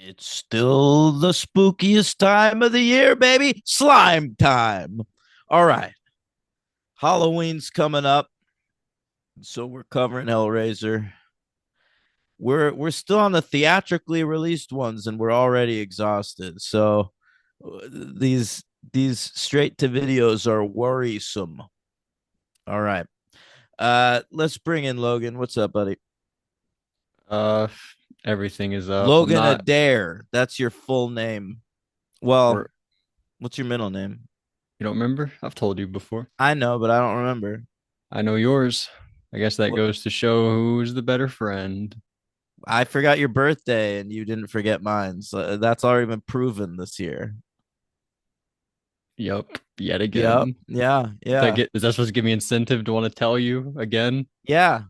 It's still the spookiest time of the year, baby. Slime time. All right. Halloween's coming up, so we're covering Hellraiser. We're still on the theatrically released ones and we're already exhausted. So these these straight to videos are worrisome. All right. Let's bring in Logan. What's up, buddy? Uh, Everything is up. I'm Logan not. Adair. That's your full name. Well, Or what's your middle name? you don't remember? I've told you before. I know, but I don't remember. I know yours. I guess that What goes to show who's the better friend. I forgot your birthday and you didn't forget mine. So that's already been proven this year. Yup. Yet Yep. again. Yeah. That Yeah. get is that supposed to give me incentive to want to tell you again? Yeah.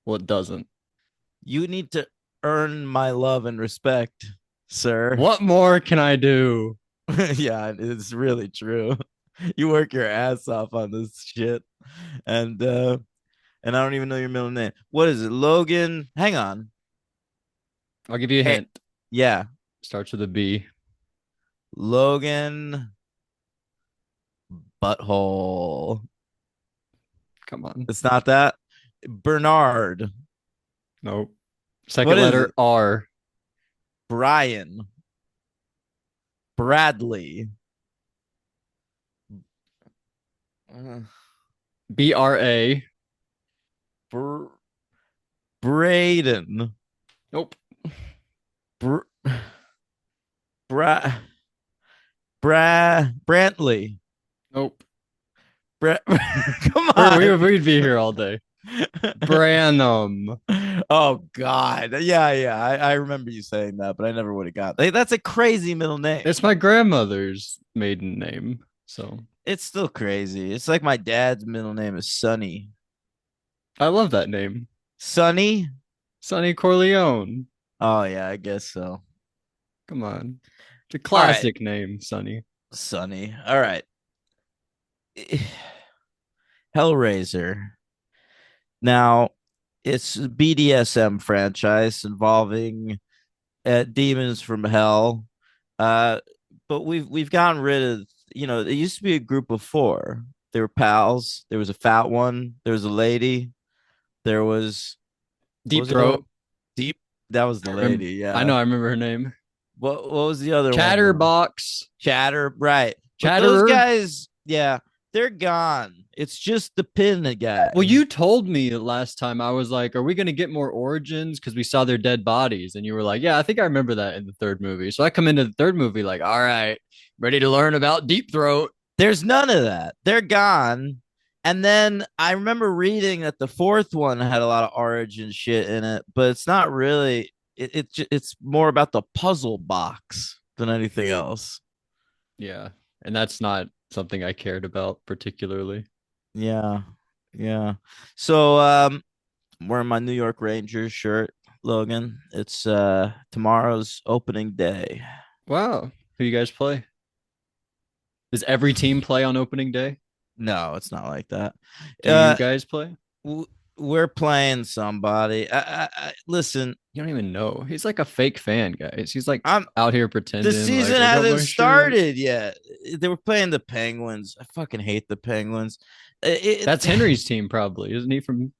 Well, it doesn't. You need to earn my love and respect, sir. What more can I do? Yeah, it's really true. You work your ass off on this shit. And I don't even know your middle name. What is it? Logan? Hang on. I'll give you a Hey, hint. yeah. Starts with a B. Logan Butthole. Come on. It's not that. Bernard. Nope. What Second is it? letter R. Brian. Bradley. Uh, BRA. Br- Braden. Nope. Br- Bra- Brantley. Nope. Come We on. we'd be here all day. Branham. Oh God. Yeah, yeah. I remember you saying that, but I never would have got. Hey, that's a crazy middle name. It's my grandmother's maiden name. So It's still crazy. It's like my dad's middle name is Sonny. I love that name. Sonny? Sonny Corleone. Oh yeah, I guess so. Come on. It's a All right, classic name, Sonny. Sonny. All right. Hellraiser. Now, it's a BDSM franchise involving demons from hell. Uh, but we've gotten rid of, it used to be a group of four. They were pals. There was a fat one. There was a lady. There was what Deep was the other one? Throat. Deep. That was the I remember. lady. I Yeah. know. I remember her name. What was the other one though? Chatterbox. Chatter. Right. But those Chatterer. guys, yeah, they're gone. It's just the pin Well, guy. you told me last time. I was like, "Are we going to get more origins?" Because we saw their dead bodies, and you were like, "Yeah, I think I remember that in the third movie." So I come into the third movie like, "All right, ready to learn about Deep Throat." There's none of that. They're gone. And then I remember reading that the fourth one had a lot of origin shit in it, but it's not really. It's more about the puzzle box than anything else. Yeah, and that's not something I cared about particularly. Yeah, yeah. So I'm wearing my New York Rangers shirt, Logan. It's tomorrow's opening day. Wow, who you guys play? Does every team play on opening day? No, it's not like that. Do you Uh, guys play? we're playing somebody. Listen. You don't even know. He's like a fake fan, guys. He's like I'm out here The pretending season like I got hasn't my shirt. started yet. They were playing the Penguins. I fucking hate the Penguins. That's It, Henry's team, probably, isn't he from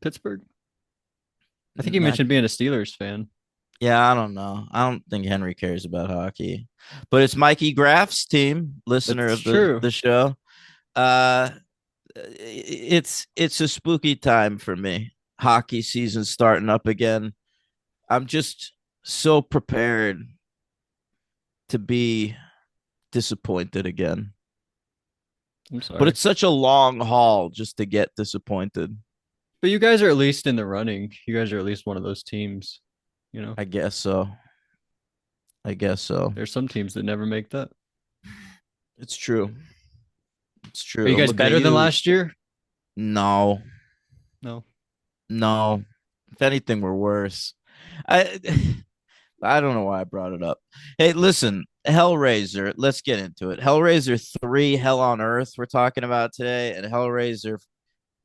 Pittsburgh? I think he not, mentioned being a Steelers fan. yeah, I don't know. I don't think Henry cares about hockey, but it's Mikey Graff's team. Listener That's of the true. the show. Uh, it's a spooky time for me. Hockey season starting up again. I'm just so prepared to be disappointed again. I'm But sorry, it's such a long haul just to get disappointed. but you guys are at least in the running. You guys are at least one of those teams. You know, I guess so. I guess so. there's some teams that never make that. It's true. It's Are true. you I'm guys looking at better than you. last year? No, No. no. If anything, we're worse. I I don't know why I brought it up. Hey, listen, Hellraiser. Let's get into it. Hellraiser 3, Hell on Earth. We're talking about today, and Hellraiser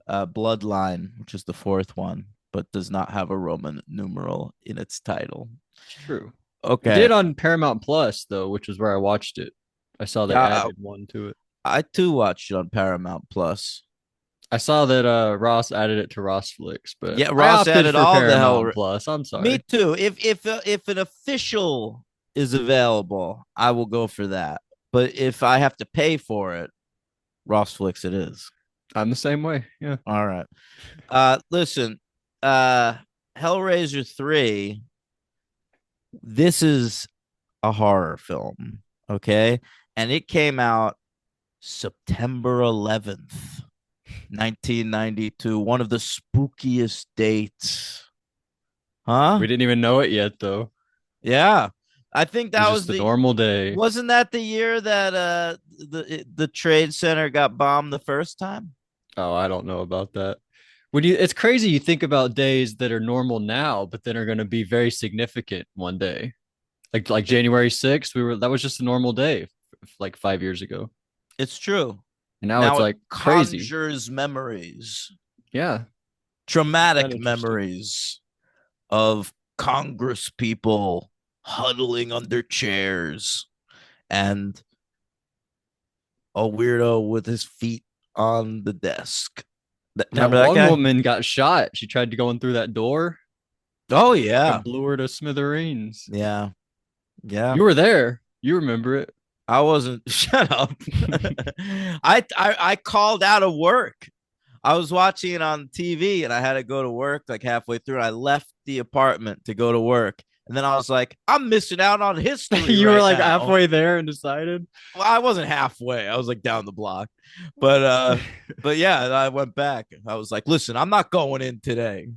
Bloodline, which is the fourth one, but does not have a Roman numeral in its title. It's true. It Okay. did on Paramount Plus though, which is where I watched it. I saw they Yeah, added one to it. I too watched it on Paramount Plus. I saw that Ross added it to Ross Flicks, but Yeah, I Ross opted added for all the Paramount hell. Plus. I'm Me sorry. too. If an official is available, I will go for that. But if I have to pay for it, Ross Flicks it is. I'm the same way. Yeah. All right. Listen, Hellraiser 3, this is a horror film, okay? And it came out September 11th, 1992, one of the spookiest dates. We Huh? didn't even know it yet though. Yeah. I think It was that was just a the normal day. wasn't that the year that the trade center got bombed the first time? Oh, I don't know about that. When you it's crazy you think about days that are normal now, but then are going to be very significant one day. Like January 6th, we were that was just a normal day like 5 years ago. It's true. And now it's Now it like crazy. conjures memories, Yeah. That traumatic interesting. memories of Congress people huddling under chairs and a weirdo with his feet on the desk. That Remember that one guy? woman got shot. She tried to go in through that door. Oh yeah. It blew her to smithereens. Yeah. Yeah. You were there. You remember it. I wasn't. Shut up. I called out of work. I was watching it on TV and I had to go to work like halfway through. I left the apartment to go to work. And then I was like, I'm missing out on history You were right like now. halfway there and decided. Well, I wasn't halfway. I was like down the block. But yeah, I went back. I was like, listen, I'm not going in today.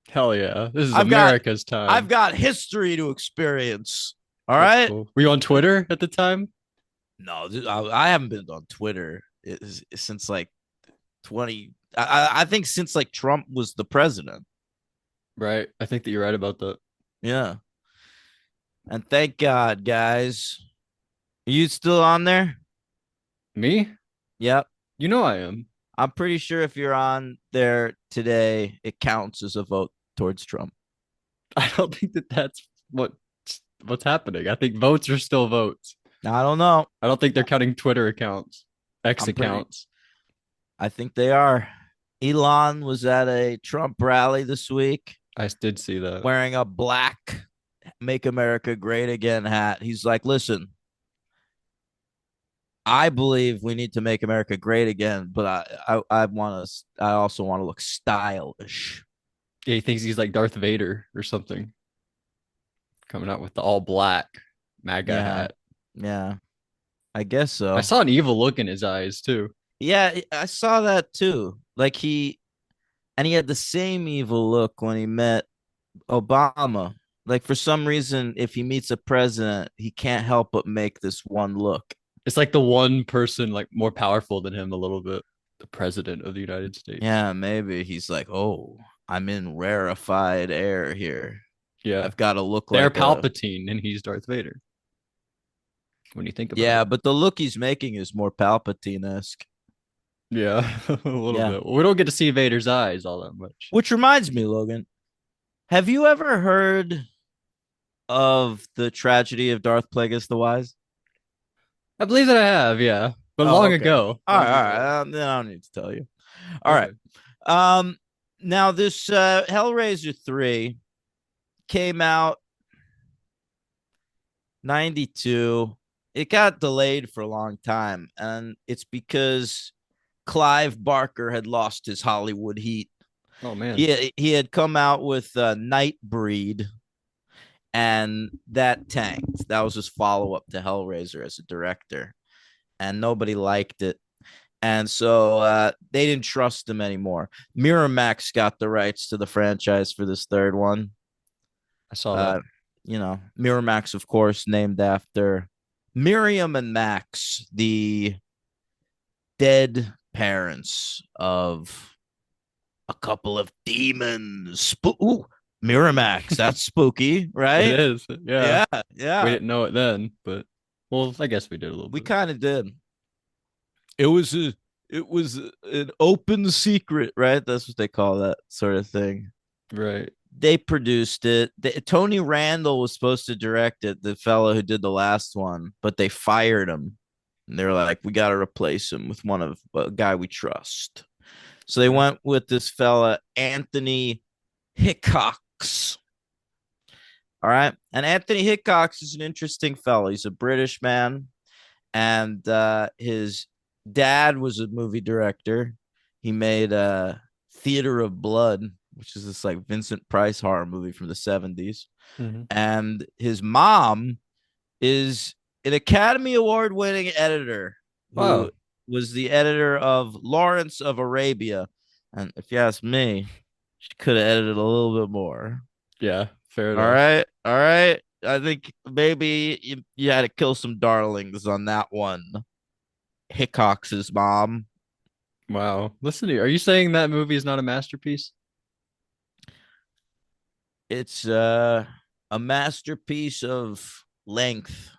Hell yeah. This is I've got America's I've time. got history to experience. All That's right. cool. Were you on Twitter at the time? No, I haven't been on Twitter since like 20. I think since like Trump was the president. Right. I think that you're right about that. Yeah. And thank God, guys. Are you still on there? Me? Yep. You know I am. I'm pretty sure if you're on there today, it counts as a vote towards Trump. I don't think that that's what's happening. I think votes are still votes. I don't know. I don't think they're counting Twitter accounts, X I'm pretty, accounts. I think they are. Elon was at a Trump rally this week I did see that. wearing a black Make America Great Again hat. He's like, listen, I believe we need to make America great again, but I also want to look stylish. Yeah, he thinks he's like Darth Vader or something, coming out with the all black MAGA Yeah, hat. yeah, I guess I so. saw an evil look in his eyes too. Yeah, I saw that too. Like he had the same evil look when he met Obama. Like for some reason, if he meets a president, he can't help but make this one look. It's like the one person like more powerful than him a little bit, the president of the United States. Yeah, maybe he's like, oh, I'm in rarefied air here. Yeah, I've got to look they're like a Palpatine and he's Darth Vader. When you think about yeah, it, but the look he's making is more Palpatine-esque. yeah, a little Yeah. bit. We don't get to see Vader's eyes all that much. Which reminds me, Logan, have you ever heard of the tragedy of Darth Plagueis the Wise? I believe that I have, yeah, but Oh, long okay. ago. All right, Long all ago. right. Then I don't need to tell you. All right. Okay. Um, now this Hellraiser 3 came out 92. It got delayed for a long time, and it's because Clive Barker had lost his Hollywood heat. Oh man. He had come out with Nightbreed, and that tanked. That was his follow up to Hellraiser as a director, and nobody liked it. And so they didn't trust him anymore. Miramax got the rights to the franchise for this third one. I saw that. Uh, Miramax, of course, named after Miriam and Max, the dead parents of a couple of demons. Ooh, Miramax, that's spooky, It right? is. Yeah. Yeah, We yeah. didn't know it then, but well, I guess we did a little We bit. kind of did. It was an open secret, right? That's what they call that sort of thing. Right. They produced it. Tony Randall was supposed to direct it, the fellow who did the last one, but they fired him. And they're like, we got to replace him with one of a guy we trust. So they Okay. went with this fella, Anthony Hickox. All right. And Anthony Hickox is an interesting fellow. He's a British man, and his dad was a movie director. He made Theater of Blood, which is this like Vincent Price horror movie from the 70s. Mhm. And his mom is an Academy Award winning editor who Wow. was the editor of Lawrence of Arabia. And if you ask me, she could have edited a little bit more. Yeah, fair All enough. right. All right. I think maybe you had to kill some darlings on that one. Hickox's mom. Wow. Listen to you. Are you saying that movie is not a masterpiece? It's a masterpiece of length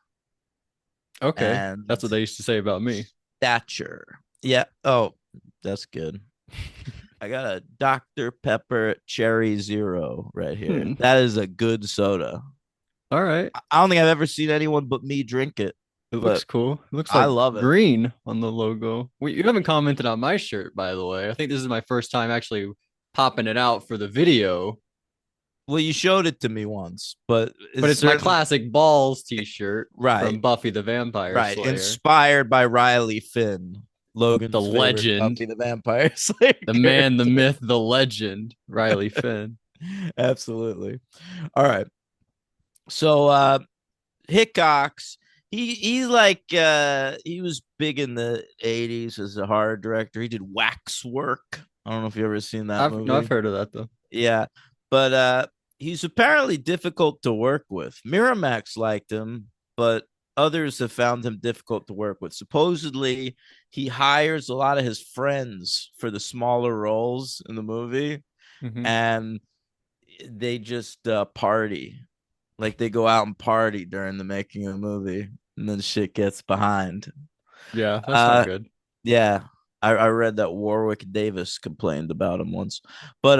Okay. and That's what they used to say about me. stature. Yeah. Oh, that's good. I got a Dr. Pepper Cherry Zero right here. Hmm. That is a good soda. All right. I don't think I've ever seen anyone but me drink it, It looks but cool. It looks I like love it. green on the logo. Wait, you haven't commented on my shirt, by the way. I think this is my first time actually popping it out for the video, Well, you showed it to me once, but but it's it's my certain classic balls t-shirt right, from Buffy the Vampire right. Slayer. Inspired by Riley Finn, The Logan's favorite legend, Buffy the Vampire Slayer the man, the character. myth, the legend, Riley Finn. Absolutely. All right. So Hickox, he's like he was big in the 80s as a horror director. He did Waxwork. I don't know if you ever seen that I've no, I've movie. heard of that though. Yeah. But he's apparently difficult to work with. Miramax liked him, but others have found him difficult to work with. Supposedly, he hires a lot of his friends for the smaller roles in the movie, Hmm. and they just party. Like they go out and party during the making of the movie, and then shit gets behind. Yeah, that's not Uh, good. yeah, I read that Warwick Davis complained about him once, but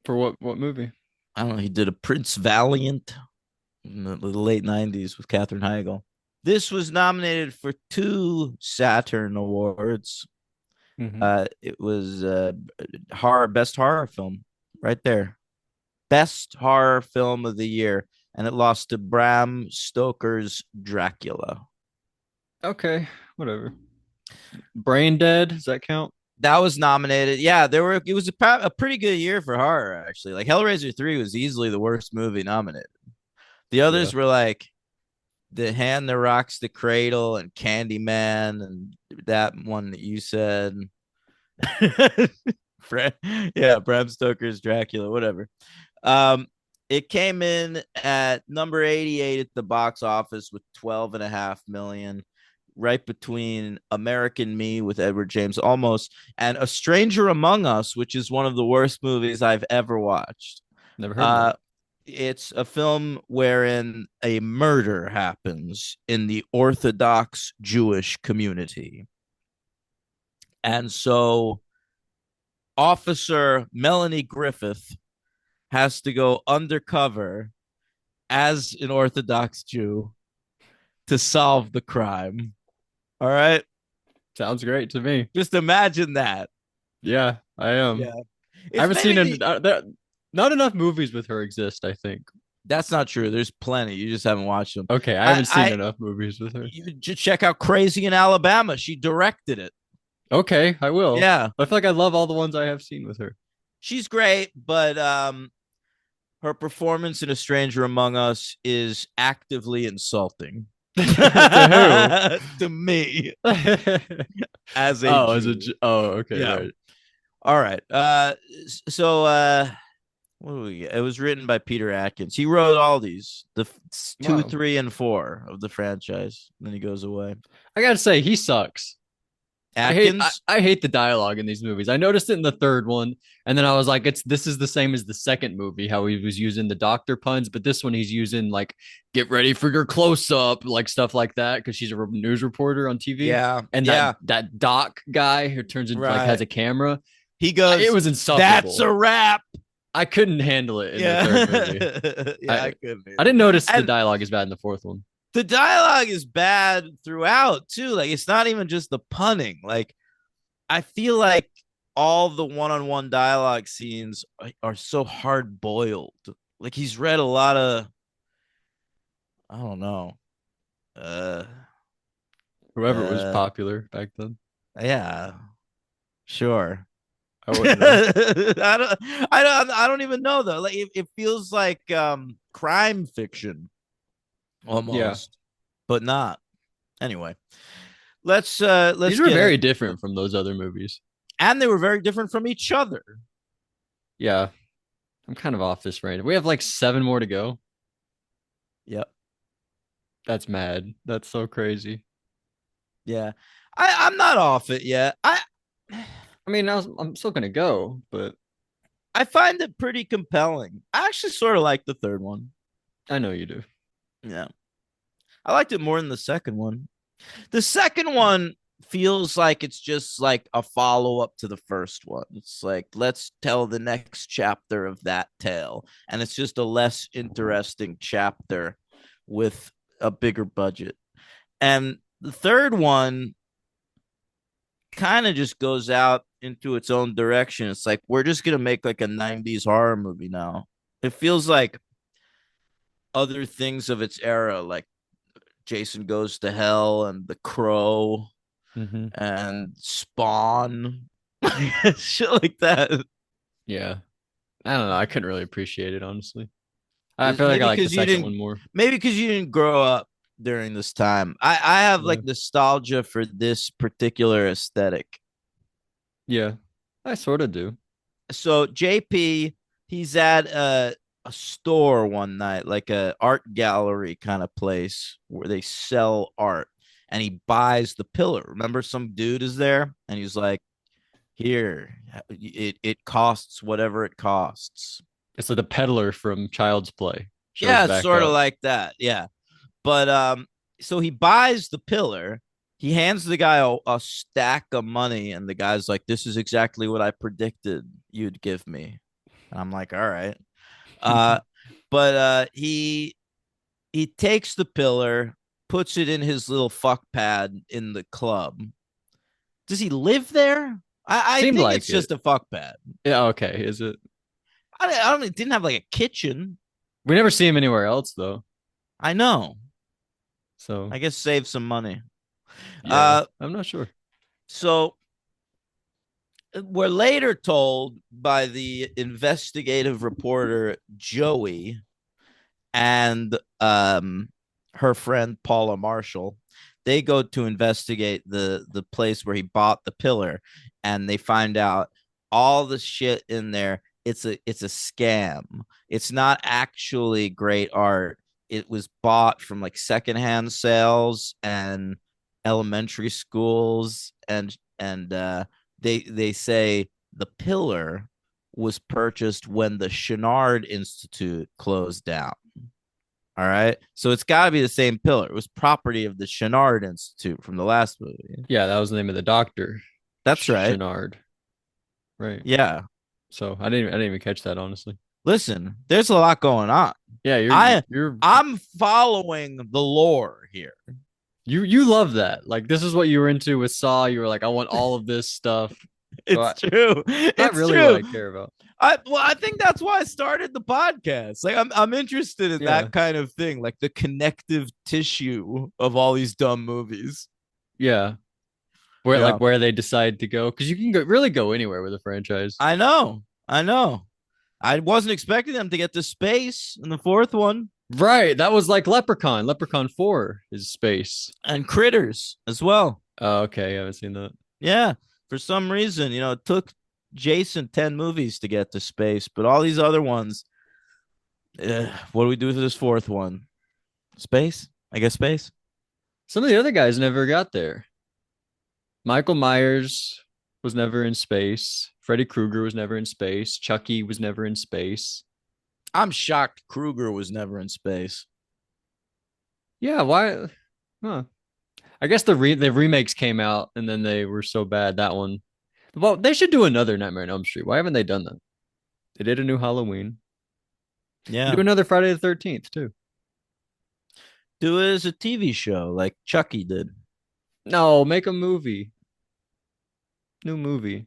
For what movie? I don't know. He did a Prince Valiant in the late 90s with Katherine Heigl. This was nominated for two Saturn Awards. Hmm. It was best horror film right there. Best horror film of the year. And it lost to Bram Stoker's Dracula. Okay, whatever. Brain Dead, does that count? That was nominated. Yeah, it was a pretty good year for horror, actually. Like Hellraiser 3 was easily the worst movie nominated. The Yeah. others were like The Hand That Rocks the Cradle and Candyman and that one that you said. Yeah, Bram Stoker's Dracula, whatever. Um, it came in at number 88 at the box office with 12.5 million, right between American Me with Edward James almost and A Stranger Among Us, which is one of the worst movies I've ever watched. Never heard of that. Uh, it's a film wherein a murder happens in the Orthodox Jewish community. And so Officer Melanie Griffith has to go undercover as an Orthodox Jew to solve the crime. All right. Sounds great to me. Just imagine that. Yeah, I am. Yeah. I It's haven't seen maybe the not enough movies with her exist, I think. That's not true. There's plenty. You just haven't watched them. Okay, I I, haven't seen I enough movies with her. you just check out Crazy in Alabama. She directed it. Okay, I will. Yeah. I feel like I love all the ones I have seen with her. She's great, but her performance in A Stranger Among Us is actively insulting To to me who? as a Oh, Jew. oh, okay, Yeah. right. All right. So what do we get? It was written by Peter Atkins. He wrote all these, the two, Wow. 3, and 4 of the franchise. Then he goes away. I gotta say, he sucks. Atkins. I hate the dialogue in these movies. I noticed it in the third one, and then I was like, this is the same as the second movie, how he was using the doctor puns, but this one he's using like get ready for your close up, like stuff like that, because she's a news reporter on TV. Yeah. And Yeah. that doc guy who turns into like Right. has a camera. He It goes, was that's insufferable. a wrap. I couldn't handle it in the third movie. Yeah. Yeah, I I couldn't I either. didn't notice the And dialogue is bad in the fourth one. the dialogue is bad throughout too. Like it's not even just the punning. Like I feel like all the one-on-one dialogue scenes are so hard boiled. Like he's read a lot of I don't know. Uh Whoever was uh popular back then, yeah, sure. I wouldn't know. I don't even know though. Like it feels like crime fiction Yeah, almost, but not. Anyway, these let's were get very it. different from those other movies. And they were very different from each other. Yeah, I'm kind of off this range. We have like seven more to go. Yep. That's mad. That's so crazy. Yeah. I'm not off it yet. I mean, I'm still gonna go, but I find it pretty compelling. I actually sort of like the third one. I know you do. Yeah. I liked it more than the second one. The second one feels like it's just like a follow up to the first one. It's like, let's tell the next chapter of that tale. And it's just a less interesting chapter with a bigger budget. And the third one kind of just goes out into its own direction. It's like, we're just going to make like a 90s horror movie now. It feels like other things of its era, like Jason Goes to Hell and The Crow Hmm. and Spawn, shit like that. Yeah, I don't know. I couldn't really appreciate it honestly. I feel like I Maybe like the because you second didn't, one more. maybe because you didn't grow up during this time. I have Yeah, like nostalgia for this particular aesthetic. yeah, I sort of do. So JP, he's at a store one night, like a art gallery kind of place where they sell art, and he buys the pillar. Remember, some dude is there, and he's like, "Here, it costs whatever it costs." It's like the peddler from Child's Play shows Yeah, it's back sort of up. like that. Yeah, but so he buys the pillar. He hands the guy a stack of money, and the guy's like, "This is exactly what I predicted you'd give me." And I'm like, "All right." Uh, but he takes the pillar, puts it in his little fuck pad in the club. Does he live there? I Seemed think it's like it. just a fuck pad. Yeah, okay. Is it? I don't. It didn't have like a kitchen. We never see him anywhere else though. I know. So I guess save some money. yeah, Uh, I'm not sure. so we're later told by the investigative reporter Joey and her friend Paula Marshall. They go to investigate the place where he bought the pillar, and they find out all the shit in there. It's a scam. It's not actually great art. It was bought from like secondhand sales and elementary schools, and they say the pillar was purchased when the Chenard Institute closed down. All right. So it's got to be the same pillar. It was property of the Chenard Institute from the last movie. Yeah, that was the name of the doctor, That's right. Chenard. Right. Yeah. So I didn't even catch that honestly. Listen, there's a lot going on. Yeah, you're I you're I'm following the lore here. you love that. Like this is what you were into with Saw. You were like, I want all of this stuff. So It's true. not It's really what true. I care about. I think that's why I started the podcast. Like I'm interested in Yeah. that kind of thing, like the connective tissue of all these dumb movies. Yeah. Where Yeah. like where they decide to go. Because you can really go anywhere with a franchise. I know. I know. I wasn't expecting them to get to space in the fourth one, Right. That was like Leprechaun. Leprechaun 4 is space. and Critters as well. Oh, okay. I haven't seen that. Yeah. For some reason, it took Jason 10 movies to get to space, but all these other ones, what do we do for this fourth one? Space? I guess space. Some of the other guys never got there. Michael Myers was never in space. Freddy Krueger was never in space. Chucky was never in space. I'm shocked Krueger was never in space. Yeah, why? Huh. I guess the remakes came out and then they were so bad that one. Well, they should do another Nightmare on Elm Street. Why haven't they done that? They did a new Halloween. Do Yeah. another Friday the 13th too. Do it as a TV show like Chucky did. No, make a movie. New movie.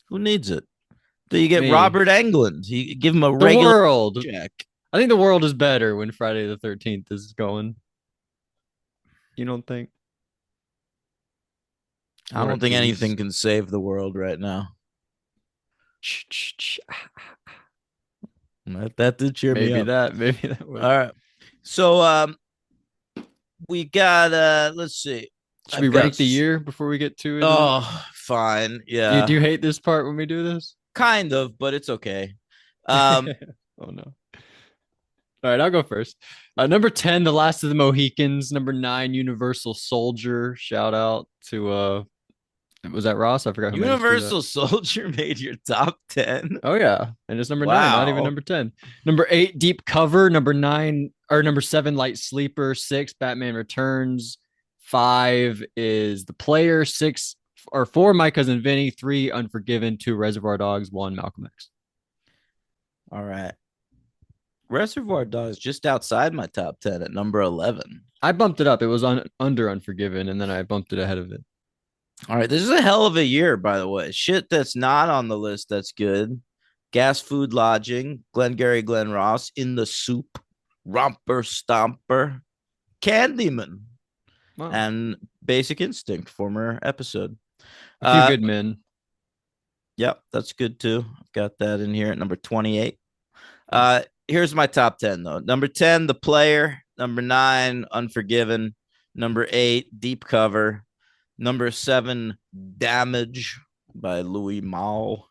Who needs it? Do you get Me. Robert Englund? You give him a The regular world. check. I think the world is better when Friday the 13th is going. You don't think? I Or don't at think anything peace. can save the world right now. That did cheer me Maybe up. that. Maybe that All would. right. So we got let's see. Should we I've got rank the year before we get too into the movie? fine. Do Yeah. you hate this part when we do this? Kind of, but it's okay. Um Oh no. All right, I'll go first. Number 10, The Last of the Mohicans. Number 9, Universal Soldier. Shout out to was that Ross? I forgot who made us do that. Universal Soldier made your top 10. Oh yeah. And it's number 9, not even Wow. number 10. Number 8, Deep Cover. Number 9 or number 7, Light Sleeper. 6, Batman Returns. 5 is The Player. 6 or 4, My Cousin Vinny. 3, Unforgiven. 2, Reservoir Dogs. 1, Malcolm X. All right. Reservoir Dogs just outside my top 10 at number 11. I bumped it up. It was under Unforgiven, and then I bumped it ahead of it. All right, this is a hell of a year, by the way. Shit that's not on the list that's good. Gas Food Lodging, Glengarry Glen Ross, In the Soup, Romper Stomper, Candyman, Wow. and Basic Instinct, former episode. A few Uh, good men. yep, that's good too. I've got that in here at number 28. Nice. Here's my top 10 though. Number 10, The Player. Number 9, Unforgiven. Number 8, Deep Cover. Number 7, Damage by Louis Malle.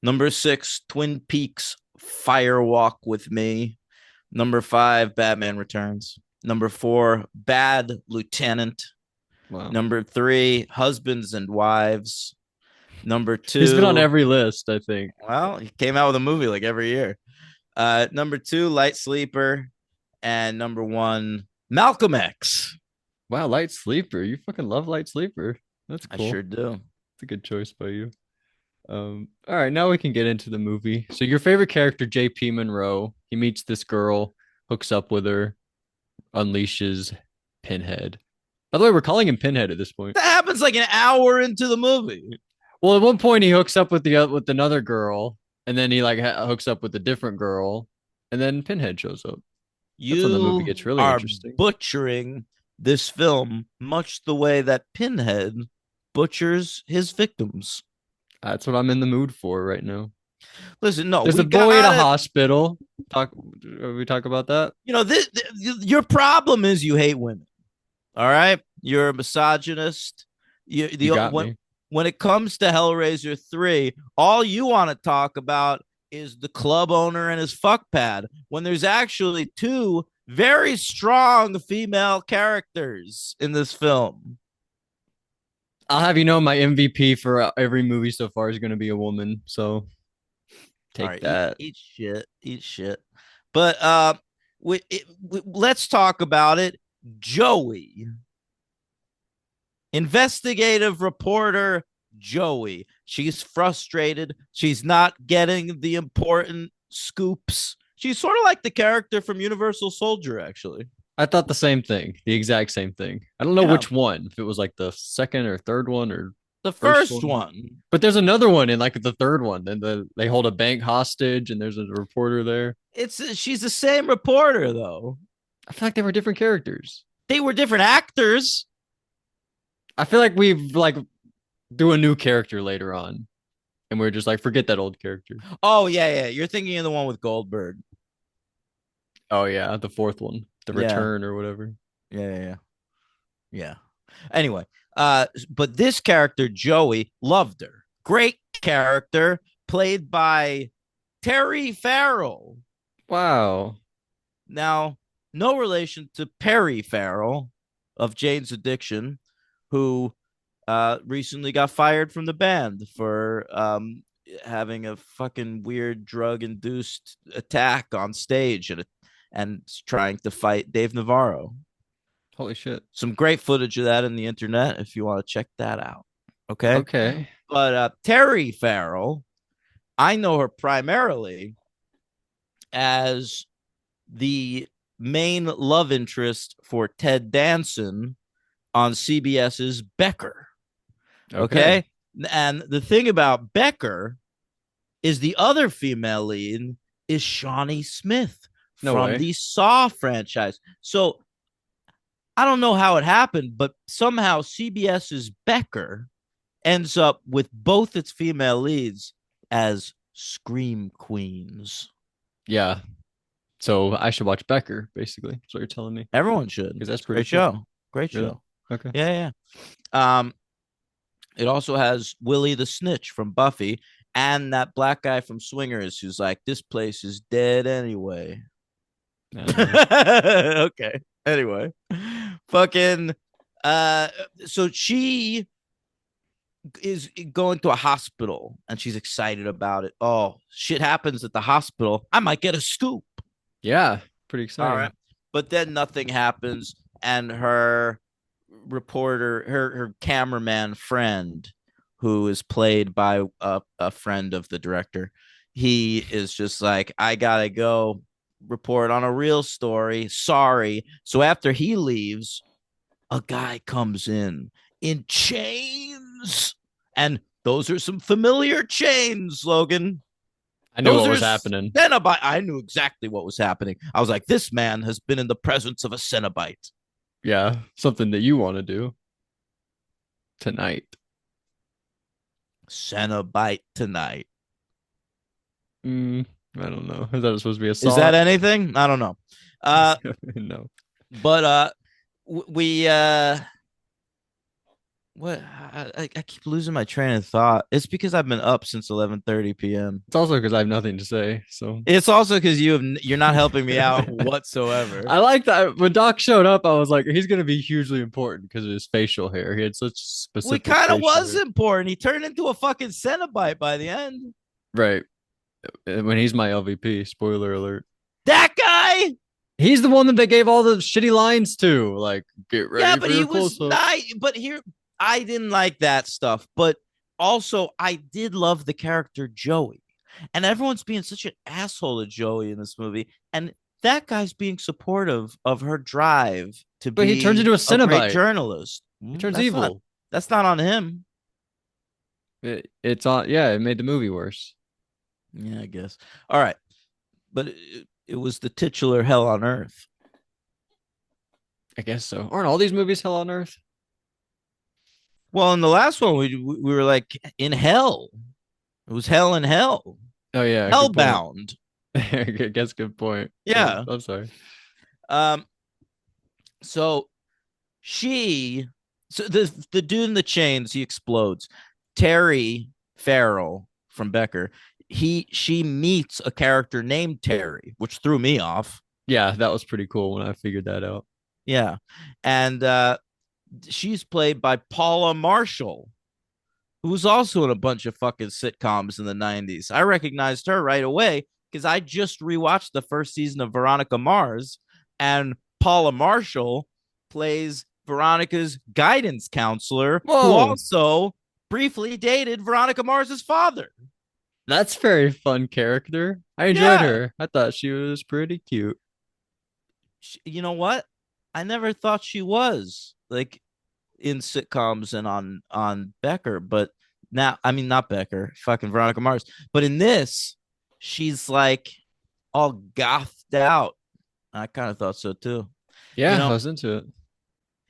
Number 6, Twin Peaks Fire Walk with Me. Number 5, Batman Returns. Number 4, Bad Lieutenant. Wow. Number 3, Husbands and Wives. Number He's been on 2, every list, I think. well, he came out with a movie like every year. Number 2, Light Sleeper. And number 1, Malcolm X. Wow, Light Sleeper. You fucking love Light Sleeper. That's I cool. sure do. It's a good choice by you. All right, now we can get into the movie. So your favorite character, JP Monroe, he meets this girl, hooks up with her, unleashes Pinhead. By the way, we're calling him Pinhead at this point. That happens like an hour into the movie. Well, at one point he hooks up with the with another girl, and then he like hooks up with a different girl, and then Pinhead shows up. That's when the movie You gets really are interesting. butchering this film much the way that Pinhead butchers his victims. That's what I'm in the mood for right now. Listen, no, There's we a boy at a gotta, hospital. Talk. We talk about that. your problem is you hate women. All right, you're a misogynist. You You the got me. when it comes to Hellraiser 3, all you want to talk about is the club owner and his fuck pad. When there's actually two very strong female characters in this film. I'll have you know my MVP for every movie so far is going to be a woman. So All take right, that. eat shit. But let's talk about it. Joey, investigative reporter Joey. She's frustrated. She's not getting the important scoops. She's sort of like the character from Universal Soldier, actually. I thought the same thing, the exact same thing. I don't know Yeah, which one, if it was like the second or third one or the first first one. one. But there's another one in like the third one. Then they hold a bank hostage and there's a reporter there. She's the same reporter though. I feel like they were different characters. They were different actors. I feel like we've like do a new character later on. And we're just like, forget that old character. Oh yeah. You're thinking of the one with Goldberg. Oh yeah, the fourth one. The Yeah, return or whatever. yeah. Anyway, but this character Joey loved her. Great character, played by Terry Farrell. Wow. Now, no relation to Perry Farrell of Jane's Addiction, who recently got fired from the band for having a fucking weird drug-induced attack on stage and trying to fight Dave Navarro. Holy shit. Some great footage of that in the internet if you want to check that out. Okay. Okay. But Terry Farrell, I know her primarily as the main love interest for Ted Danson on CBS's Becker. Okay. Okay. And the thing about Becker is the other female lead is Shawnee Smith No from way. the Saw franchise. So I don't know how it happened, but somehow CBS's Becker ends up with both its female leads as scream queens. Yeah. So I should watch Becker, basically. That's what you're telling me. Everyone should. Because that's It's a pretty great cool. show. Great Really? show. Okay. Yeah, yeah. It also has Willie the Snitch from Buffy and that black guy from Swingers who's like, this place is dead anyway. I don't know. Okay. Anyway, fucking. Uh, so she is going to a hospital and she's excited about it. Oh, shit happens at the hospital. I might get a scoop. Yeah. Pretty All right. exciting. But then nothing happens. And her reporter, her cameraman friend, who is played by a friend of the director, he is just like, I gotta go report on a real story. Sorry. So after he leaves, a guy comes in chains. And those are some familiar chains, Logan. I knew Those what are was happening. Cenobite. I knew exactly what was happening. I was like, this man has been in the presence of a Cenobite. Yeah. Something that you want to do tonight. Cenobite tonight. Mm, I don't know. Is that supposed to be a Is that song? anything? I don't know. Uh, No. but we what I keep losing my train of thought. It's because I've been up since 11:30 p.m. It's also because I have nothing to say. So It's also because you're not helping me out whatsoever. I like that when Doc showed up, I was like, he's gonna be hugely important because of his facial hair. He had such We specific kind of facial was hair. important. He turned into a fucking Cenobite by the end. Right. When he's my LVP, spoiler alert. That guy. He's the one that they gave all the shitty lines to. Like, get Yeah, ready but for he your was close up. nice. But here, I didn't like that stuff. But also, I did love the character Joey. And everyone's being such an asshole to Joey in this movie. And that guy's being supportive of her drive to But he turns be into a a great Cenobite. journalist. He turns That's not evil. that's not on him. It's on. Yeah, it made the movie worse. Yeah, I guess. All right. But it was the titular hell on earth. I guess so. Aren't all these movies hell on earth? Well, in the last one, we were like in hell. It was hell in hell. Oh yeah, good point. Hellbound. I guess good point. Yeah. I'm sorry. Um, so she so the dude in the chains, he explodes. Terry Farrell from Becker, she meets a character named Terry, which threw me off. Yeah, that was pretty cool when I figured that out. Yeah. And she's played by Paula Marshall, who was also in a bunch of fucking sitcoms in the 90s. I recognized her right away because I just rewatched the first season of Veronica Mars, and Paula Marshall plays Veronica's guidance counselor, who Whoa, also briefly dated Veronica Mars's father. that's a very fun character. I enjoyed Yeah. her. I thought she was pretty cute. You know what? I never thought she was like in sitcoms and on Becker, but now I mean not Becker, fucking Veronica Mars, but in this, she's like all gothed out. I kind of thought so too. You Yeah, I know, was into it.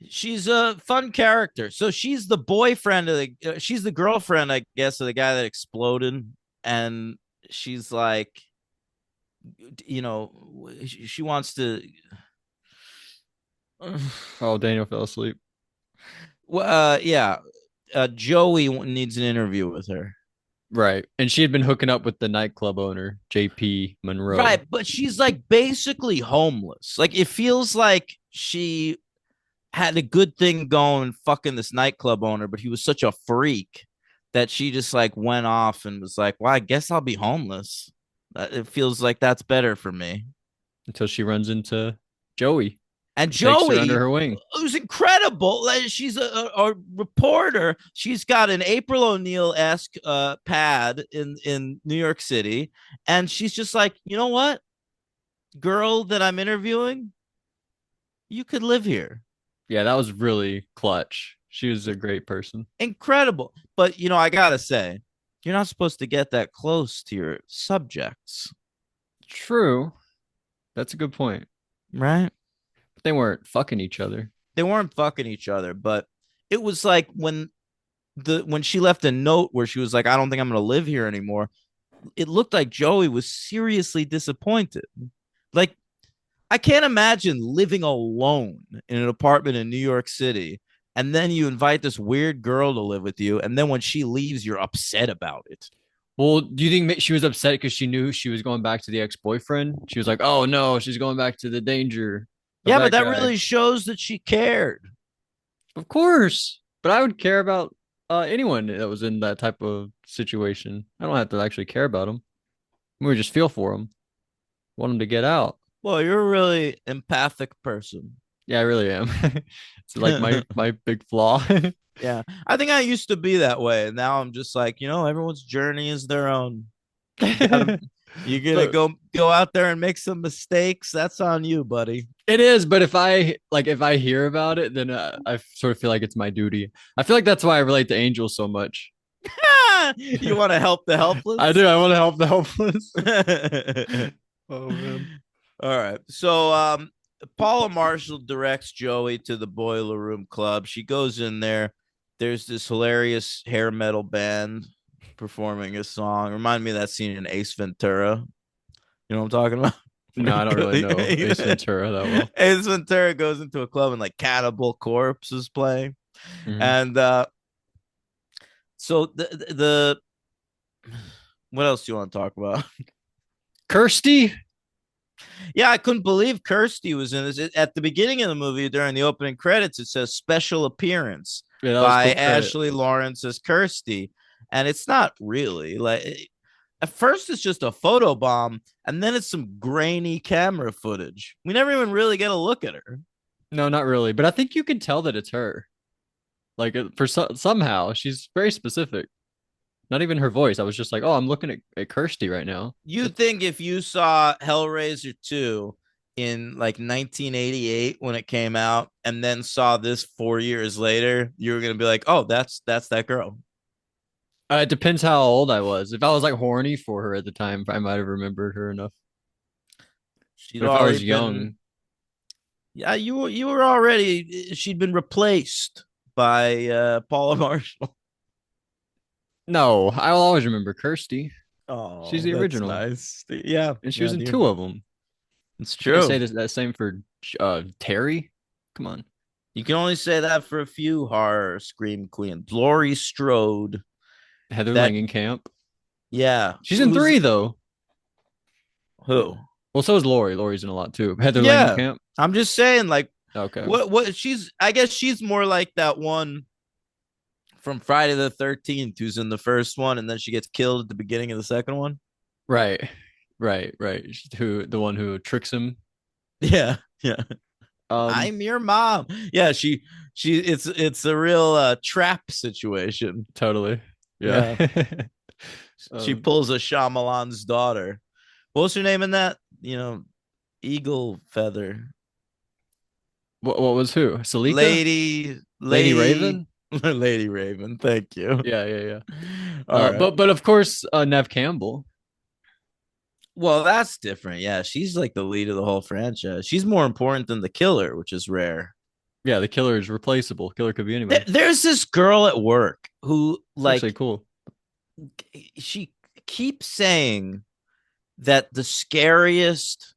she's a fun character. So she's the boyfriend of she's the girlfriend, I guess, of the guy that exploded, and she's like, she wants to. Oh, Daniel fell asleep. Well, yeah, Joey needs an interview with her. Right. And she had been hooking up with the nightclub owner, JP Monroe. Right, but she's like basically homeless. Like it feels like she had a good thing going fucking this nightclub owner, but he was such a freak that she just like went off and was like, "Well, I guess I'll be homeless." It feels like that's better for me. Until she runs into Joey. And Takes her Joey, under her wing. who's incredible, like, she's a reporter. She's got an April O'Neil esque pad in New York City, and she's just like, you know what, girl that I'm interviewing, you could live here. Yeah, that was really clutch. She was a great person. Incredible. But I gotta say, you're not supposed to get that close to your subjects, True. That's a good point. right? They weren't fucking each other. They weren't fucking each other, but it was like when she left a note where she was like, I don't think I'm gonna live here anymore. It looked like Joey was seriously disappointed. Like, I can't imagine living alone in an apartment in New York City, and then you invite this weird girl to live with you, and then when she leaves, you're upset about it. Well, do you think she was upset because she knew she was going back to the ex-boyfriend? She was like, "Oh no, she's going back to the danger of Yeah, but that that guy." really shows that she cared. Of course, but I would care about anyone that was in that type of situation. I don't have to actually care about them. We would just feel for them, want them to get out. Well, you're a really empathic person. Yeah, I really am. It's like my big flaw. Yeah, I think I used to be that way, and now I'm just like, everyone's journey is their own. You gotta, you're gonna But go out there and make some mistakes. That's on you, buddy. it is, but if I hear about it, then I sort of feel like it's my duty. I feel like that's why I relate to angels so much. You want to help the I helpless? do. I want to help the helpless. Oh man. All right. So Paula Marshall directs Joey to the Boiler Room Club. She goes in there. There's this hilarious hair metal band performing a song. Remind me of that scene in Ace Ventura. You know what I'm talking about? No, I don't really know Ace Ventura that well. Ace Ventura goes into a club and like Cannibal Corpse is playing. Mhm. And so the what else do you want to talk about? Kirsty? Yeah, I couldn't believe Kirsty was in this. At the beginning of the movie, during the opening credits, it says special appearance Yeah, that was a by cool credit. Ashley Lawrence as Kirsty. And it's not really like at first it's just a photo bomb, and then it's some grainy camera footage. We never even really get a look at her. No, not really. But I think you can tell that it's her. Like somehow she's very specific. Not even her voice. I was just like, oh, I'm looking at Kirsty right now. You think if you saw Hellraiser 2 in like 1988 when it came out, and then saw this 4 years later, you were gonna be like, "Oh, that's that girl." It depends how old I was. If I was like horny for her at the time, I might have remembered her enough. She'd But if I already was been, young, yeah, you were already. She'd been replaced by Paula Marshall. no, I'll always remember Kirsty. She's Oh, the that's original, nice. Yeah, and she was yeah, in dear. two of them. It's Can't say true. this that same for Terry. Come on, You can only say that for a few horror scream queens. Laurie Strode. Heather That Langenkamp. yeah. She's in Who's three though. who? Well, so is Lori. Lori's in a lot too. Heather Yeah. Langenkamp. I'm just saying, like, Okay. what she's. I guess she's more like that one from Friday the 13th, who's in the first one, and then she gets killed at the beginning of the second one. Right. Right. Who the one who tricks him? Yeah, yeah. Um, I'm your mom. Yeah, she. It's a real trap situation. totally. Yeah. Yeah, she um, pulls a Shyamalan's daughter. What's her name in that? Eagle Feather. what was who? Salika? Lady, Lady Lady, Raven? Lady Raven. Thank you. Yeah. All right. But of course, Nev Campbell. Well, that's different. Yeah, she's like the lead of the whole franchise. She's more important than the killer, which is rare. Yeah, the killer is replaceable. Killer could be anybody. There's this girl at work who, It's actually like, cool. she keeps saying that the scariest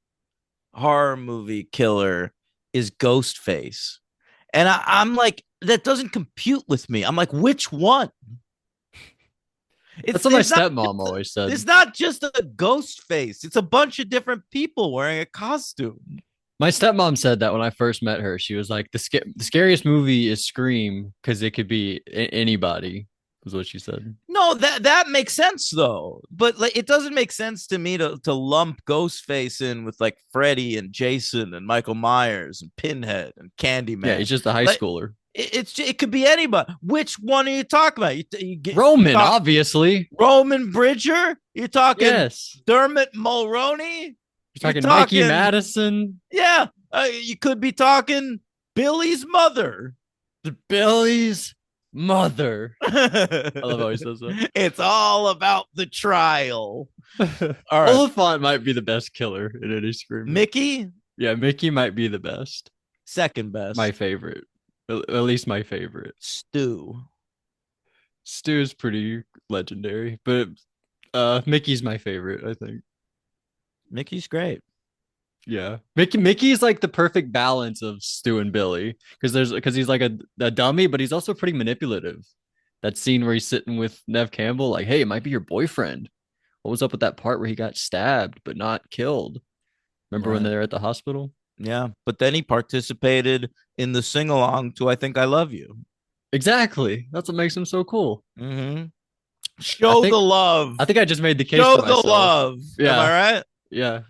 horror movie killer is Ghostface. And I'm like, that doesn't compute with me. I'm like, which one? That's It's what my it's not stepmom always said. it's not just a ghost face. It's a bunch of different people wearing a costume. My stepmom said that when I first met her. She was like, the scariest movie is Scream because it could be anybody. is what she said. No, that makes sense though. But like it doesn't make sense to me to lump Ghostface in with like Freddy and Jason and Michael Myers and Pinhead and Yeah, Candyman. he's just a high Like schooler. it could be anybody. Which one are you talking about? You Roman, talk obviously. Roman Bridger? You're talking Yes. Dermot Mulroney? You're You're talking Mikey talking Madison. yeah. You could be talking Billy's mother. Billy's mother. I love how he says that. It's all about the trial. All right. Oliphant might be the best killer in any Scream. Mickey, Yeah, Mickey might be the best. second best. My favorite. At least my favorite. Stu. Stu is pretty legendary, but Mickey's my favorite, I think. Mickey's great. Yeah. Mickey's like the perfect balance of Stu and Billy because he's like a dummy, but he's also pretty manipulative. That scene where he's sitting with Nev Campbell, like, hey, it might be your boyfriend. What was up with that part where he got stabbed but not killed? Remember when Right. they were at the hospital? Yeah. But then he participated in the sing along to I Think I Love You. Exactly. That's what makes him so cool. Mm-hmm. I Show the think love. I think I just made the case Show for the myself. love. Yeah. Am I right? Yeah.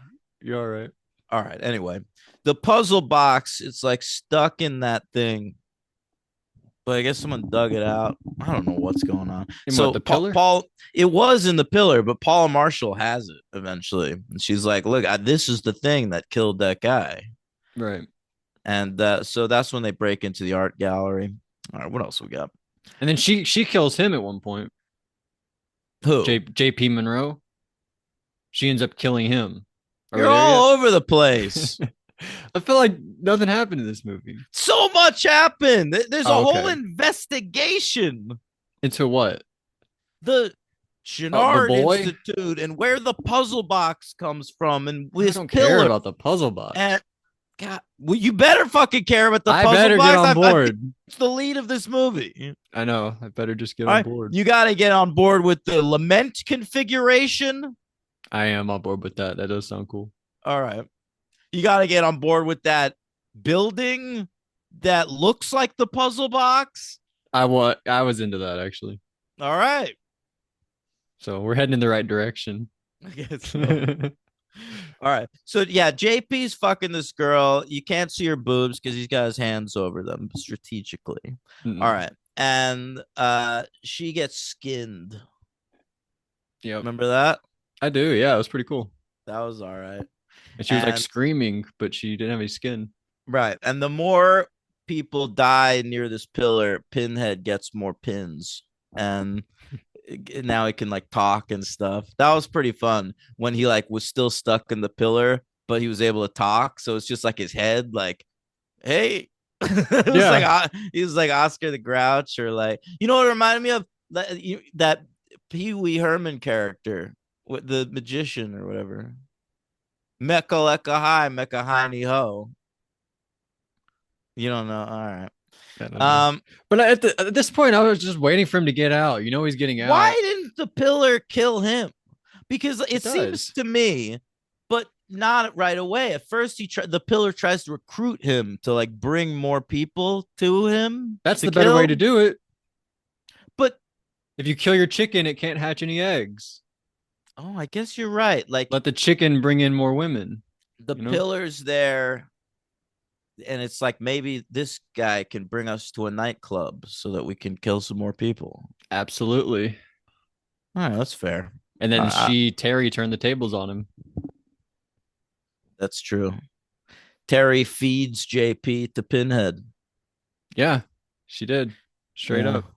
You're all right. All right. Anyway, the puzzle box, it's like stuck in that thing. But I guess someone dug it out. I don't know what's going on. In So what, the pillar? Paul, it was in the pillar, but Paula Marshall has it eventually, and she's like, "Look, this is the thing that killed that guy." Right. And so that's when they break into the art gallery. All right, what else we got? And then she kills him at one point. Who? JP Monroe. She ends up killing him. Are You're we there all yet? over the place. I feel like nothing happened in this movie. So much happened. There's a Oh, whole okay. investigation. Into what? The Oh, the Chenard boy? Institute and where the puzzle box comes from and I his don't care pillar. about the puzzle box. And God, well, you better fucking care about the I puzzle better box. get on I think board. it's the lead of this movie. I know. I better just get All on right, board. you got to get on board with the lament configuration. I am on board with that. That does sound cool. All right, you got to get on board with that building that looks like the puzzle box. I was into that actually. All right, So we're heading in the right direction. I guess so. All right. So yeah, JP's fucking this girl. You can't see her boobs because he's got his hands over them strategically. All right. And she gets skinned. Yep. Remember that? I do. Yeah, it was pretty cool. That was all right. And she was like screaming, but she didn't have any skin. Right. And the more people die near this pillar, Pinhead gets more pins. And now he can like talk and stuff. That was pretty fun when he like was still stuck in the pillar, but he was able to talk. So it's just like his head, like, hey. It was like he was like Oscar the Grouch, or like, you know what it reminded me of? That Pee Wee Herman character with the magician or whatever. Mecha Leka Hi, Mecha Hiney Ho. You don't know. All right. But at this point, I was just waiting for him to get out. You know, he's getting out. Why didn't the pillar kill him? Because it seems to me, but not right away. At first, the pillar tries to recruit him to like bring more people to him. That's the better way to do it. But if you kill your chicken, it can't hatch any eggs. Oh, I guess you're right. Like, let the chicken bring in more women. The pillar's there. And it's like, maybe this guy can bring us to a nightclub so that we can kill some more people. Absolutely. All right, that's fair. And then Terry turned the tables on him. That's true. Terry feeds JP to Pinhead. Yeah, she did. Straight up.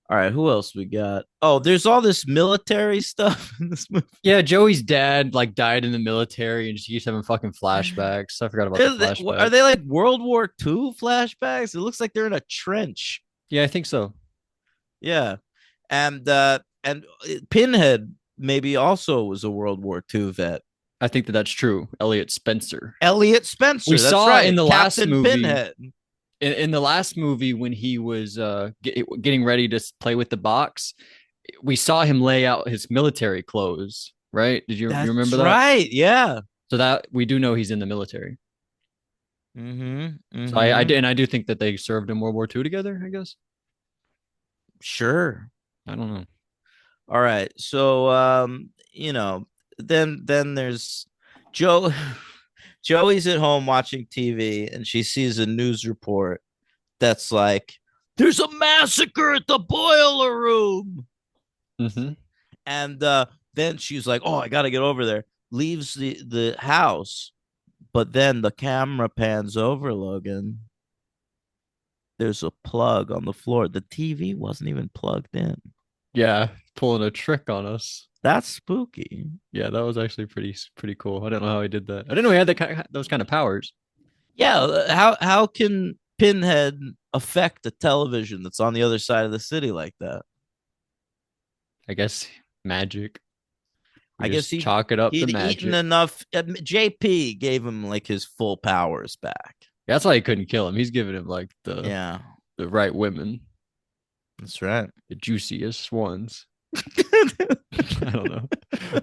All right, who else we got? Oh, there's all this military stuff in this movie. Yeah, Joey's dad like died in the military, and she keeps having fucking flashbacks. I forgot about the flashbacks. Are they like World War II flashbacks? It looks like they're in a trench. Yeah, I think so. Yeah, and Pinhead maybe also was a World War II vet. I think that's true. Elliot Spencer. Elliot Spencer. We saw in the Captain last movie. Pinhead. In the last movie, when he was getting ready to play with the box, we saw him lay out his military clothes. Right? Did you remember that? Right. Yeah. So that we do know he's in the military. Mm-hmm. So I do think that they served in World War II together, I guess. Sure. I don't know. All right. So then there's Joe Joey's at home watching TV and she sees a news report that's like there's a massacre at the boiler room. Hmm. And then she's like, "Oh, I got to get over there." Leaves the house, but then the camera pans over, Logan. There's a plug on the floor. The TV wasn't even plugged in. Yeah, pulling a trick on us. That's spooky. Yeah, that was actually pretty cool. I don't know how he did that. I didn't know he had those kind of powers. Yeah, how can Pinhead affect a television that's on the other side of the city like that? I guess magic. We I guess just chalk it up to he'd eaten magic. enough. JP gave him like his full powers back. Yeah, that's why he couldn't kill him. He's giving him like Yeah, the right women, that's right. the juiciest ones. I don't know.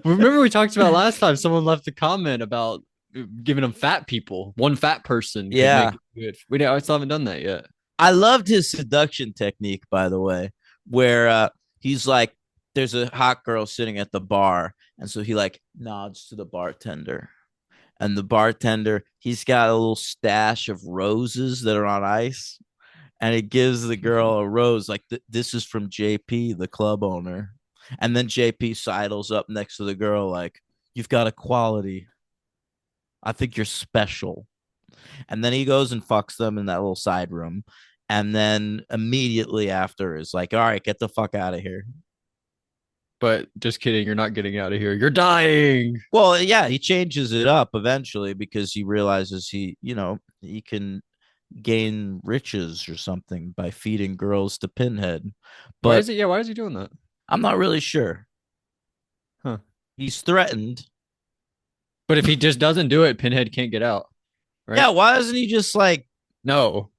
Remember we talked about last time someone left a comment about giving them fat people. One fat person could make Yeah, it good. I still haven't done that yet. I loved his seduction technique, by the way, where he's like, there's a hot girl sitting at the bar, and so he like nods to the bartender, and the bartender he's got a little stash of roses that are on ice, and he gives the girl a rose like this is from JP, the club owner, and then JP sidles up next to the girl like, "You've got a quality. I think you're special." And then he goes and fucks them in that little side room. And then immediately after is like, all right, get the fuck out of here. But just kidding, you're not getting out of here. You're dying. Well, yeah, he changes it up eventually because he realizes he can gain riches or something by feeding girls to Pinhead. Why But is it? Yeah, why is he doing that? I'm not really sure. Huh. He's threatened. But if he just doesn't do it, Pinhead can't get out, right? Yeah, why doesn't he just like, No.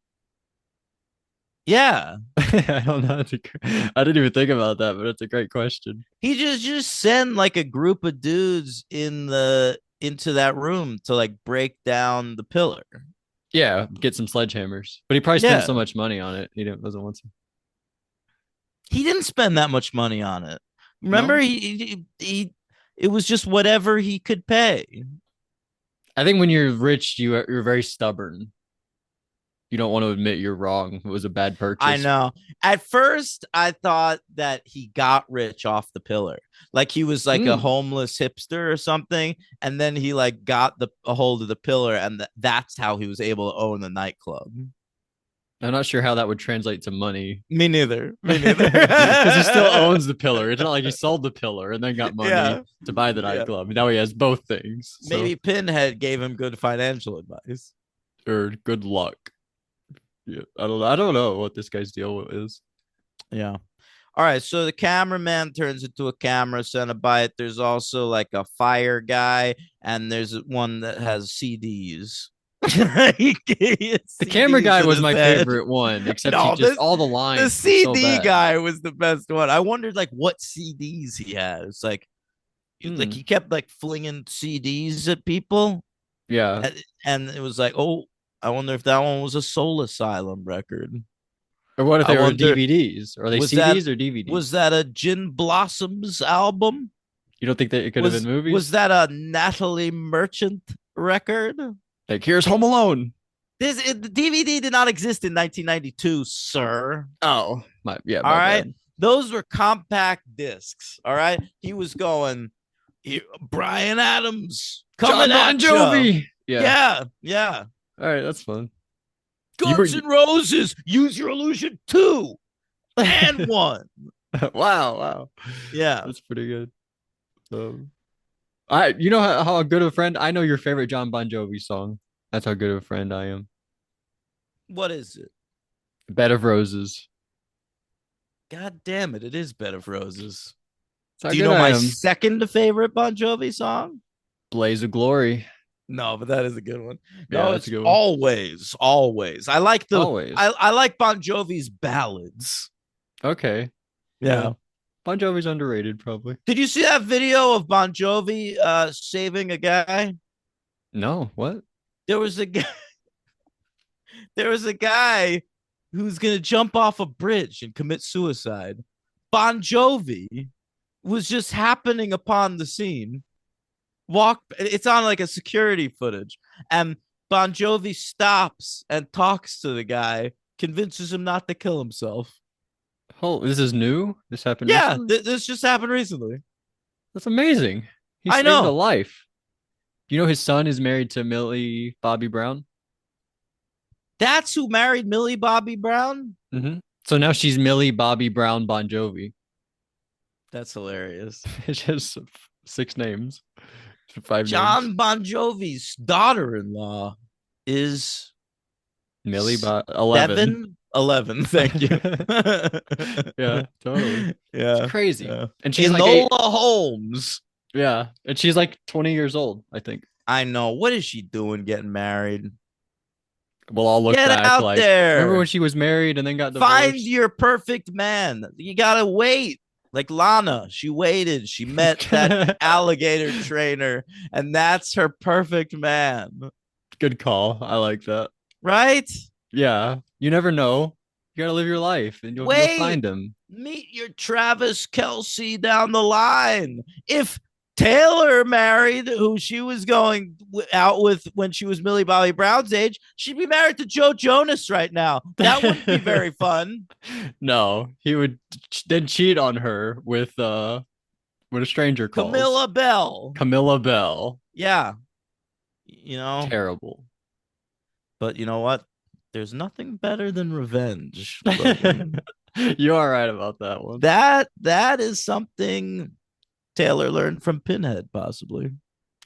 yeah, I don't know. I didn't even think about that, but it's a great question. he just send like a group of dudes into that room to like break down the pillar. Yeah, get some sledgehammers. But he probably spent Yeah, so much money on it. He doesn't want to. he didn't spend that much money on it. Remember, No? he it was just whatever he could pay. I think when you're rich, you're very stubborn. You don't want to admit you're wrong. It was a bad I purchase. know. At first, I thought that he got rich off the pillar, like he was like a Mm. homeless hipster or something, and then he like got a hold of the pillar, and that's how he was able to own the nightclub. I'm not sure how that would translate to money. Me neither. Me neither. Because he still owns the pillar. It's not like he sold the pillar and then got money Yeah, to buy the yeah. nightclub. Now he has both things. So, Maybe Pinhead gave him good financial advice. or good luck. Yeah, I don't know what this guy's deal is. Yeah. All right. So the cameraman turns into a camera Cenobite. There's also like a fire guy, and there's one that has CDs. The camera CDs guy in was his my head. favorite one, except he No, just all the the lines were so CD bad. guy was the best one. I wondered like what CDs he had. It's like Hmm. he kept like flinging CDs at people, Yeah. and it was like, oh, I wonder if that one was a Soul Asylum record. Or what if I they were wonder DVDs? Are they was that CDs or DVDs? was that a Gin Blossoms album? You don't think that it could have been Was movies? that a Natalie Merchant record? Like, here's Home Alone. The DVD did not exist in 1992, sir. Oh, All my right, bad. those were compact discs. All right, he was going, Brian Adams John coming Bon at you. Jovi. Yeah. Yeah, yeah. All right, that's fun. You were Guns N' Roses, Use Your Illusion 2 and 1. wow, wow. Yeah. That's pretty good. I you know how good of a friend I know your favorite John Bon Jovi song. That's how good of a friend I am. What is it? Bed of Roses. God damn it. It is Bed of Roses. That's how Do you good know I my am. second favorite Bon Jovi song? Blaze of Glory. No, but that is a good one. Yeah, No, that's a it's good one. always, always. I like Always. I like Bon Jovi's ballads. Okay. Yeah. Yeah. Bon Jovi's underrated, probably. Did you see that video of Bon Jovi saving a guy? No, what? There was a guy there was a guy who's gonna jump off a bridge and commit suicide. Bon Jovi was just happening upon the scene. It's on like a security footage, and Bon Jovi stops and talks to the guy, convinces him not to kill himself. Oh, this is new. This happened Yeah, recently. this just happened recently. That's amazing. He I saved a know. life. You know his son is married to Millie Bobby Brown. That's who married Millie Bobby Brown. So now she's Millie Bobby Brown Bon Jovi. That's hilarious. It's just 6 names, 5 names. John Bon Jovi's daughter-in-law is Millie 11. 11. Thank you. Yeah, totally. Yeah, It's crazy. yeah. And she's like Enola Holmes. yeah, and she's like 20 years old, I think. I know. What is she doing getting married? We'll all look Get back out like, there. remember when she was married and then got Find divorced? your perfect man. You gotta wait. Like Lana, she waited. She met that alligator trainer, and that's her perfect man. Good call. I like that. Right? Yeah, you never know. You gotta live your life, and you'll Wait, find him. meet your Travis Kelsey down the line. If Taylor married who she was going out with when she was Millie Bobby Brown's age, she'd be married to Joe Jonas right now. That wouldn't be very fun. No, he would then cheat on her with when a stranger calls. Camilla Bell. Camilla Bell. Yeah. You know, Terrible. but you know what? There's nothing better than revenge. You are right about that one. That is something Taylor learned from Pinhead, possibly.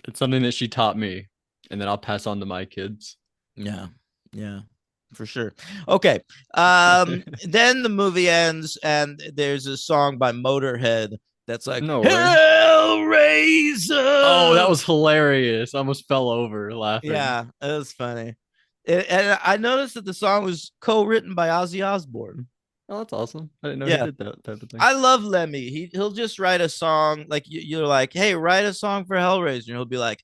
It's something that she taught me, and then I'll pass on to my kids. Yeah, yeah, for sure. Okay. Then the movie ends, and there's a song by Motorhead that's like No way. Hellraiser. Oh, that was hilarious. I almost fell over laughing. Yeah, it was funny. And I noticed that the song was co-written by Ozzy Osbourne. Oh, that's awesome. I didn't know Yeah. he did that type of thing. I love Lemmy. He'll just write a song like you're like, hey, write a song for Hellraiser, and he'll be like,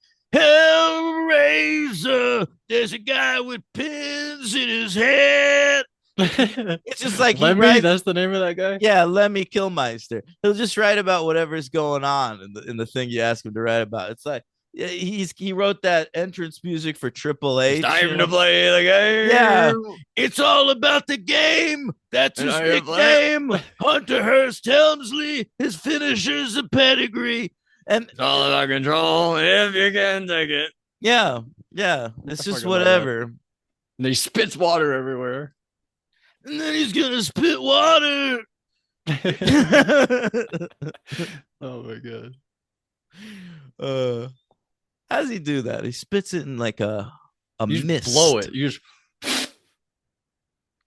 Hellraiser, there's a guy with pins in his head. It's just like Lemmy, that's the name of that guy? Yeah, Lemmy Kilmeister. He'll just write about whatever's going on in the thing you ask him to write about. It's like he wrote that entrance music for Triple H. It's time to play the game. Yeah, it's all about the game. That's his nickname. Hunter Hearst Helmsley. His finisher's a pedigree, and it's all about control if you can take it. Yeah, it's just whatever. And he spits water everywhere, and then he's gonna spit water. Oh my god. How does he do that? He spits it in like a you mist. Just blow it. You just.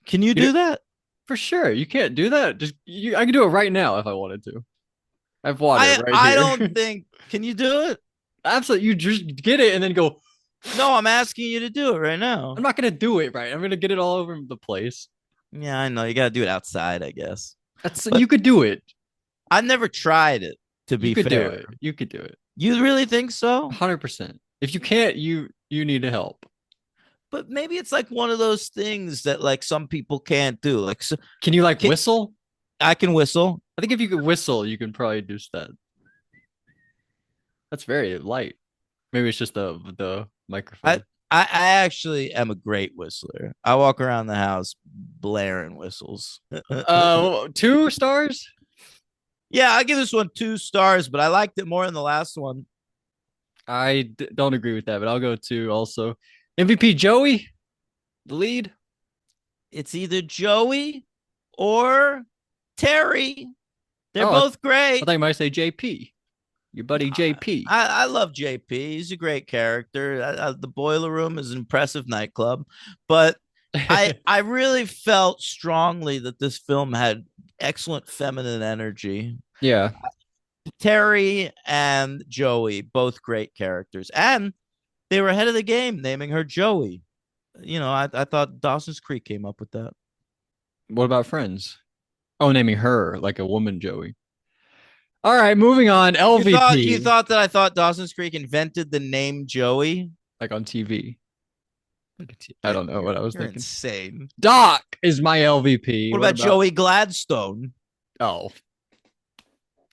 Can you do that? For sure. You can't do that. I can do it right now if I wanted to. I have water right here. I don't think. Can you do it? Absolutely. You just get it and then go. No, I'm asking you to do it right now. I'm not gonna do it right. I'm gonna get it all over the place. Yeah, I know. You gotta do it outside, I guess. You could do it. I've never tried it. To be fair, do it. You could do it. You really think so? 100%. If you can't, you need help. But maybe it's like one of those things that like some people can't do. Like, so, can you whistle? I can whistle. I think if you could whistle, you can probably do that. That's very light. Maybe it's just the microphone. I actually am a great whistler. I walk around the house blaring whistles. 2 stars? Yeah, I give this one 2 stars, but I liked it more than the last one. I don't agree with that, but I'll go 2 also. MVP Joey, the lead. It's either Joey or Terry. They're both great. I thought you might say JP. Your buddy JP. I love JP. He's a great character. The Boiler Room is an impressive nightclub, but I really felt strongly that this film had excellent feminine energy. Yeah. Terry and Joey, both great characters. And they were ahead of the game naming her Joey. You know, I thought Dawson's Creek came up with that. What about Friends? Oh, naming her like a woman Joey. All right, moving on. LVP. You thought that I thought Dawson's Creek invented the name Joey? Like on TV. I don't know what I was thinking. Insane. Doc. is my LVP. What What about about? Joey Gladstone? Oh,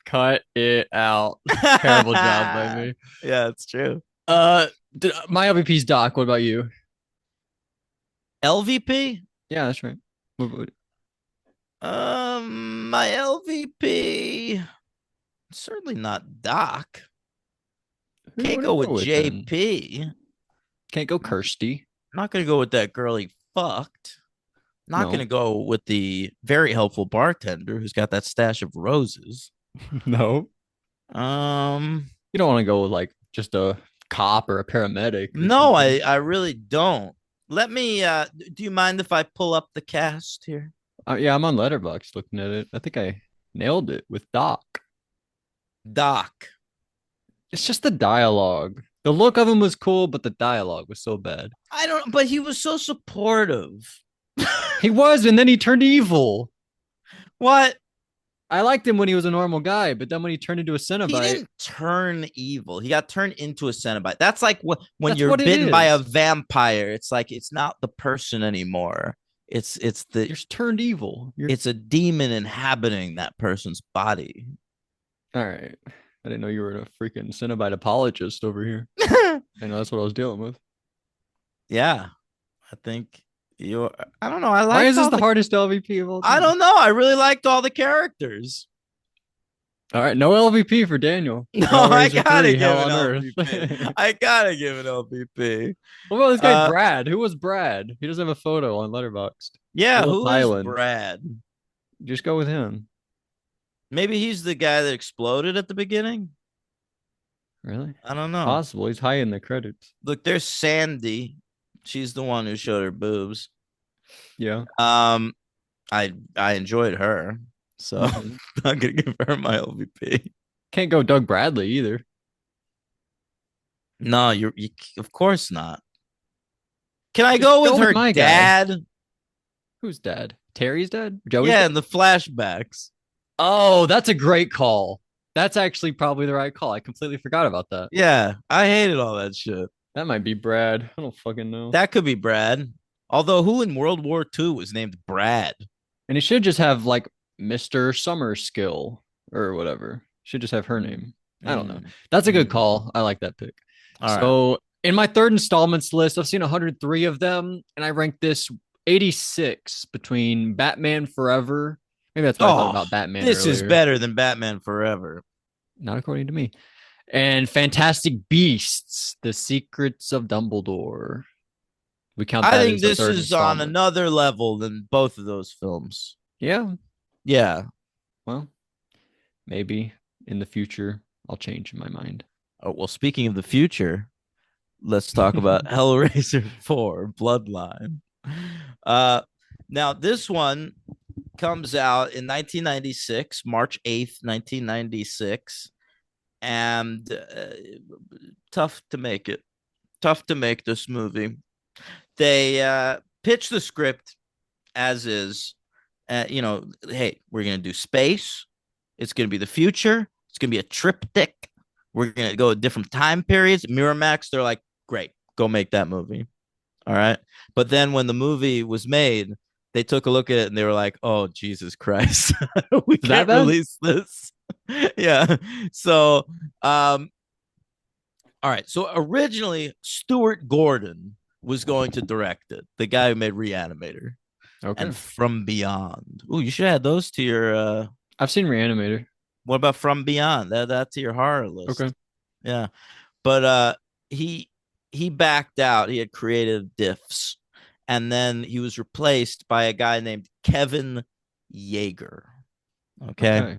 cut it out. Terrible job by Yeah, me. it's true. Uh, my LVP's Doc. What about you? LVP? Yeah, that's right. My LVP, certainly not Doc. Who do you Can't want to go with go with then? JP. Can't go Kirsty. Not gonna go with that girl he fucked. Not No, gonna go with the very helpful bartender who's got that stash of roses. no. Um, You don't want to go with like just a cop or a paramedic or no, something. I really don't. Let me do you mind if I pull up the cast here? Yeah, I'm on Letterboxd looking at it. I think I nailed it with Doc. Doc. It's just the dialogue. The look of him was cool, but the dialogue was so bad. I don't but he was so supportive. He was, and then he turned evil. What? I liked him when he was a normal guy, but then when he turned into a He Cenobite, didn't turn evil. He got turned into a Cenobite. That's like when that's you're what it bitten by a is. vampire. It's like it's not the person anymore. It's the You're turned evil. You're it's a demon inhabiting that person's body. all right. I didn't know you were a freaking Cenobite apologist over here. I know that's what I was dealing with. Yeah, I think you. I don't know. I Why is liked this all the the. hardest LVP of all I time? don't know. I really liked all the characters. All right, no LVP for Daniel. No, I Hellraiser gotta 3, give Hell an on Earth. LVP. What I gotta give an LVP. about this guy Uh, Brad? Who was Brad? He doesn't have a photo on Letterboxd. yeah. Philip Who is Highland. Brad? Just go with him. Maybe he's the guy that exploded at the beginning. Really? I don't It's know. possible. He's high in the credits. Look, there's Sandy. She's the one who showed her boobs. Yeah. Um, I enjoyed her, so Mhm. I'm gonna give her my LVP. Can't go Doug Bradley either. No, of course not. Can I Just go go with with her my guy. dad? Who's dad? Terry's dad? Joey's Yeah, dad? in the flashbacks. Oh, that's a great call. That's actually probably the right call. I completely forgot about that. Yeah, I hated all that shit. That might be Brad. I don't fucking know. That could be Brad. Although, who in World War II was named Brad? And he should just have like Mr. Summer Skill or whatever. Should just have her name. I don't know. Mm, That's a good mm. call. I like that pick. All right. So in my third installments list, I've seen 103 of them, and I ranked this 86 between Batman Forever. Maybe that's why I thought Oh, about Batman this is earlier. better than Batman Forever. Not according to me. And Fantastic Beasts, The Secrets of Dumbledore. We count I that think as the this third is on installment. another level than both of those films. Yeah. Yeah. Well, maybe in the future I'll change my mind. Oh, well, speaking of the future, let's talk about Hellraiser 4 Bloodline. Uh, Now, this one comes out in 1996, March 8th, 1996. And tough to make it. Tough to make this movie. They pitched the script as is. Hey, we're going to do space. It's going to be the future. It's going to be a triptych. We're going to go at different time periods. Miramax, they're like, great, go make that movie. All right. But then when the movie was made, they took a look at it and they were like, oh, Jesus Christ, we Is that can't bad? release this. Yeah. So, all right. So originally, Stuart Gordon was going to direct it, the guy who made Reanimator Okay. and From Beyond. Oh, you should add those to your. I've seen Reanimator. What about From Beyond? That's your horror list. Okay. Yeah, but he he backed out. He had creative diffs, and then he was replaced by a guy named Kevin Yeager. Okay, Okay.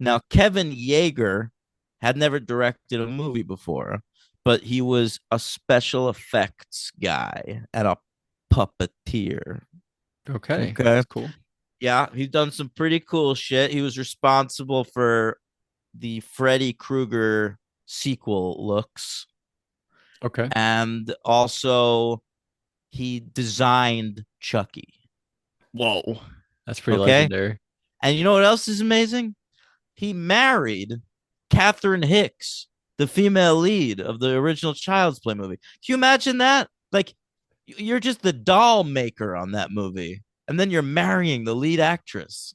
now Kevin Yeager had never directed a movie before, but he was a special effects guy and a puppeteer. Okay. Okay, That's cool. yeah, he's done some pretty cool shit. He was responsible for the Freddy Krueger sequel looks, Okay. and also he designed Chucky. Whoa. That's pretty Okay, legendary. and you know what else is amazing? He married Catherine Hicks, the female lead of the original Child's Play movie. Can you imagine that? Like, you're just the doll maker on that movie. and then you're marrying the lead actress.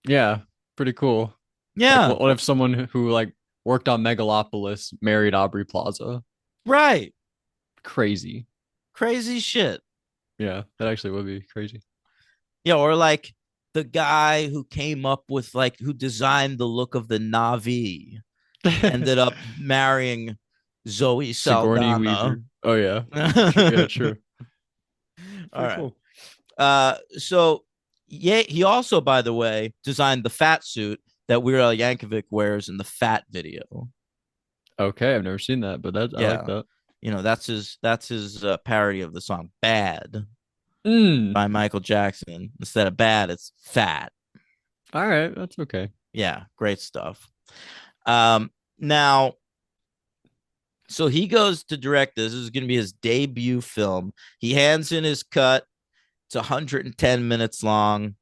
Yeah, pretty cool. Like, Yeah, what if someone who like worked on Megalopolis married Aubrey Plaza? right. Crazy. Crazy shit. Yeah, that actually would be crazy. Yeah, or like the guy who came up with like who designed the look of the Navi ended up marrying Zoe Sigourney Saldana. Weaver. Oh yeah. Yeah, All true. Pretty right. cool. So yeah, he also, by the way, designed the fat suit that Weird Al Yankovic wears in the Fat video. Okay, I've never seen that, but that I like Yeah, that. that's his parody of the song "Bad" Mm. by Michael Jackson. Instead of bad, it's fat. All right, that's okay. Yeah, great stuff. Now, so he goes to direct this. This is going to be his debut film. He hands in his cut. It's 110 minutes long,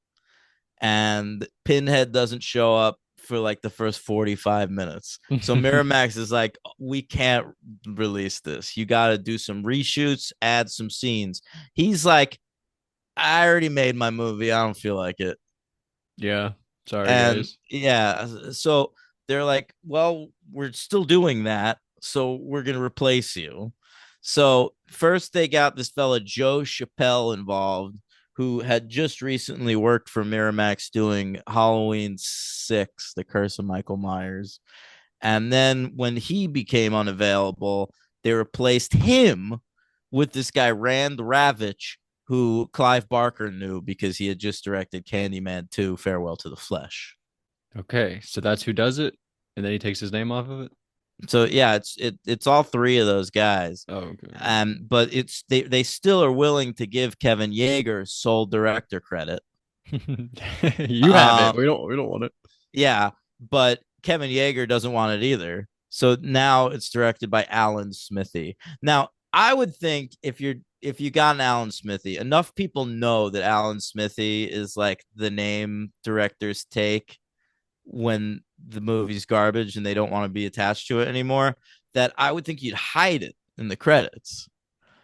and Pinhead doesn't show up for like the first 45 minutes. So Miramax is like, we can't release this. You got to do some reshoots, add some scenes. He's like, I already made my movie. I don't feel like it. Yeah. Sorry, And guys. yeah, so they're like, well, we're still doing that. So we're going to replace you. So first they got this fella, Joe Chappelle, involved, who had just recently worked for Miramax doing Halloween 6, The Curse of Michael Myers. And then when he became unavailable, they replaced him with this guy, Rand Ravitch, who Clive Barker knew because he had just directed Candyman 2, Farewell to the Flesh. Okay, so that's who does it, and then he takes his name off of it. So yeah, it's all three of those guys. Oh, okay. But it's they still are willing to give Kevin Yeager sole director credit. You have it. Um, We don't want it. yeah, but Kevin Yeager doesn't want it either. So now it's directed by Alan Smithy. Now, I would think if you got an Alan Smithy, enough people know that Alan Smithy is like the name directors take when the movie's garbage and they don't want to be attached to it anymore, that I would think you'd hide it in the credits.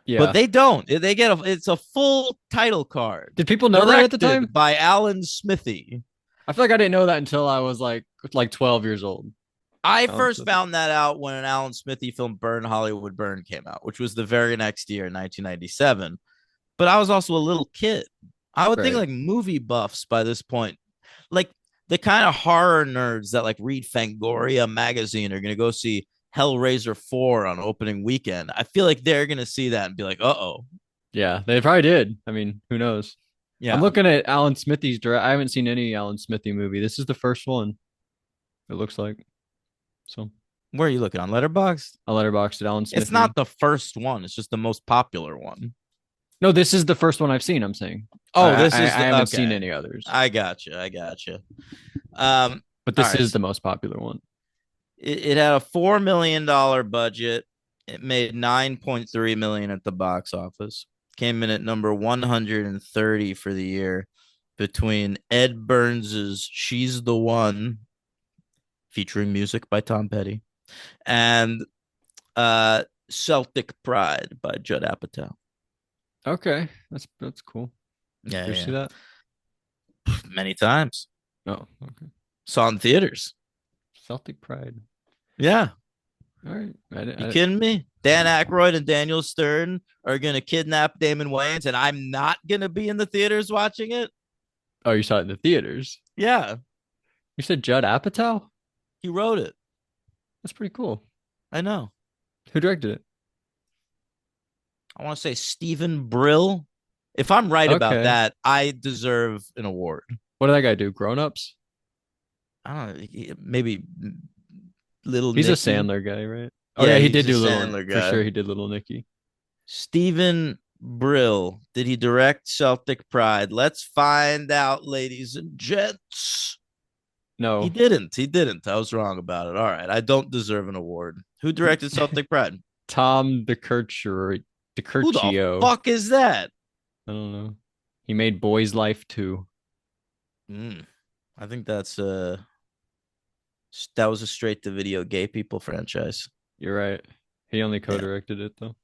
But Yeah. they don't. They get it's a full title card. Did people know that at the time? Directed by Alan Smithy. I feel like I didn't know that until I was like 12 years old. I Alan first Smithy. found that out when an Alan Smithy film, Burn Hollywood Burn, came out, which was the very next year, 1997. But I was also a little kid. I would think Right. like movie buffs by this point, like the kind of horror nerds that like read Fangoria magazine are going to go see Hellraiser 4 on opening weekend. I feel like they're going to see that and be like, uh-oh. Yeah, they probably did. I mean, who knows? I'm Yeah. looking at Alan Smithy's direct. I haven't seen any Alan Smithy movie. This is the first one. It looks like. So Where are you looking on Letterboxd? I letterboxed it. Alan It's not Smithy. the first one. It's just the most popular one. No, this is the first one I've seen. I'm saying. Oh, this is I the haven't seen okay. any others, I got you. I got you. but All this right. is the most popular one. It had a $4 million budget. It made 9.3 million at the box office. Came in at number 130 for the year, between Ed Burns's "She's the One," featuring music by Tom Petty, and Celtic Pride by Judd Apatow. Okay, that's cool. Yeah, Did you see yeah. that? Many times. Oh, okay. Saw in theaters. Celtic Pride. Yeah. All right. You kidding me? Dan Aykroyd and Daniel Stern are going to kidnap Damon Wayans, and I'm not going to be in the theaters watching it? Oh, you saw it in the theaters. Yeah. You said Judd Apatow? He wrote it. That's pretty cool. I know. Who directed it? I want to say Stephen Brill. If I'm right about Okay. that, I deserve an award. What did that guy do? Grown Ups? I don't know. Maybe Little He's a Nicky. Sandler guy, right? Oh Yeah, yeah, he he's did a do Little Sandler for guy. sure. He did Little Nicky. Stephen Brill. Did he direct Celtic Pride? Let's find out, ladies and gents. He No, didn't. He didn't. I was wrong about it. All right. I don't deserve an award. Who directed Celtic Pride? Tom DeCurcio. Who the DeCurcio. fuck is that? I don't know. He made Boy's Life too. I think that was a straight to video gay people franchise. You're right. He only Yeah. co-directed it though. I don't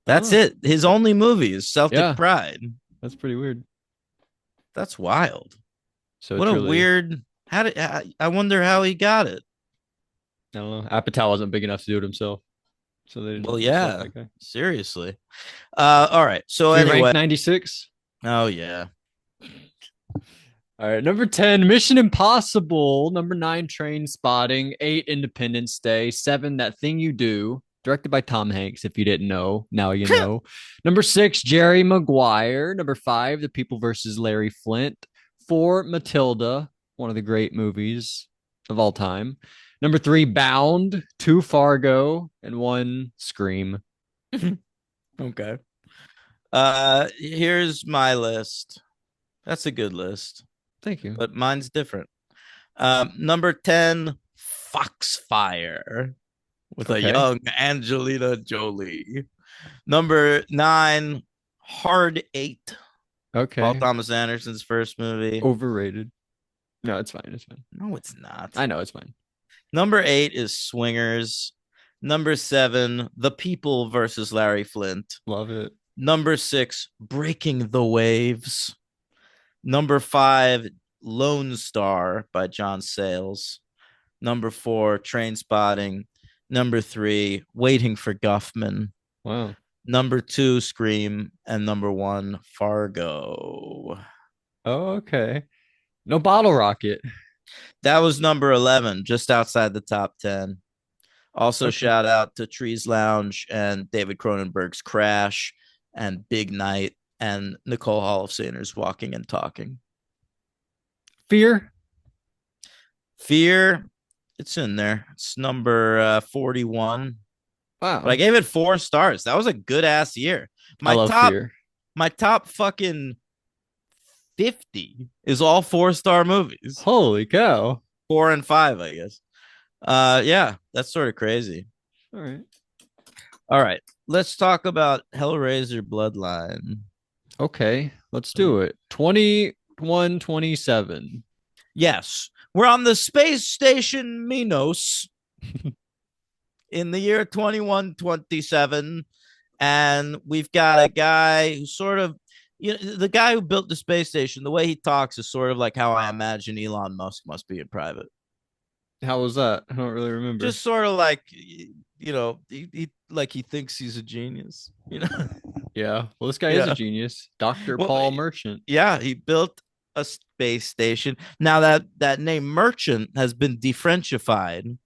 That's know. it. His only movie is Celtic Yeah, Pride. that's pretty weird. That's wild. So What a truly, weird. How did I wonder how he got it? I don't know. Apatow wasn't big enough to do it himself, so Well, they select yeah, that guy. seriously. All right. So Should we rank anyway, 96? oh yeah. All right, number 10, Mission Impossible. Number 9, Train Spotting. 8, Independence Day. 7, That Thing You Do, directed by Tom Hanks. If you didn't know, now you know. Number 6, Jerry Maguire. Number 5, The People versus Larry Flint. 4, Matilda, one of the great movies of all time. Number 3, Bound. 2, Fargo, and 1, Scream. Okay. Here's my list. That's a good list, Thank you. but mine's different. Number 10, Foxfire with a Okay. young Angelina Jolie. Number 9, Hard Eight, Paul Okay. Thomas Anderson's first movie. Overrated. No, it's fine. It's fine. No, it's not. I know it's fine. Number 8 is Swingers. Number 7, The People versus Larry Flint. Love it. Number 6, Breaking the Waves. Number 5, Lone Star by John Sayles. Number 4, Train Spotting. Number 3, Waiting for Guffman. Wow. Number 2, Scream. And number 1, Fargo. Oh, okay. No bottle rocket. That was number 11, just outside the top 10. Also, Okay. shout out to Trees Lounge and David Cronenberg's Crash and Big Night and Nicole Holofcener's Walking and Talking. Fear. Fear, it's in there. It's number 41. But I Wow. gave it 4 stars. That was a good ass year. I My love top, fear. my top fucking 50 is all 4-star movies. Holy cow. 4 and 5, I guess. Yeah, that's sort of crazy. All right. All right, let's talk about Hellraiser Bloodline. Okay. Let's do it. 2127. Yes, we're on the space station Minos in the year 2127, and we've got a guy who sort of, the guy who built the space station, the way he talks is sort of like how I imagine Elon Musk must be in private. How was that? I don't really remember. Just sort of like, he like he thinks he's a genius. Yeah. Well, this guy is a Yeah. genius. Dr. Well, Paul Merchant. yeah, he built a space station. Now that name Merchant has been defrenchified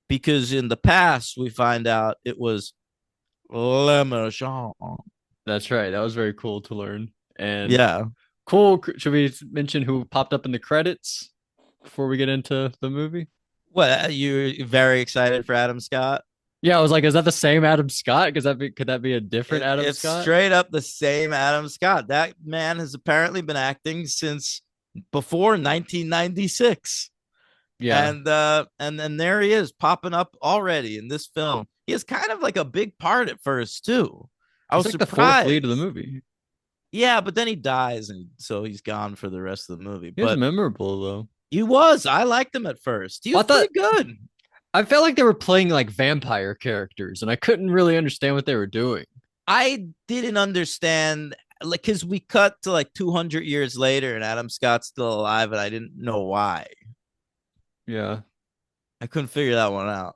because in the past we find out it was Le Merchant. That's right. That was very cool to learn. And Yeah. cool. Should we mention who popped up in the credits before we get into the movie? What, you very excited for Adam Scott? Yeah, I was like, is that the same Adam Scott? Could that be a different Adam It's Scott? straight up the same Adam Scott. That man has apparently been acting since before 1996. Yeah. And then there he is popping up already in this film. He is kind of like a big part at first too. I He's was like the fourth lead of the surprised. movie. Yeah, but then he dies, and so he's gone for the rest of the movie. He was But memorable though. he was. I liked him at first. He Well, was I thought pretty good. I felt like they were playing like vampire characters, and I couldn't really understand what they were doing. I didn't understand, like, because we cut to like 200 years later, and Adam Scott's still alive, and I didn't know why. Yeah. I couldn't figure that one out.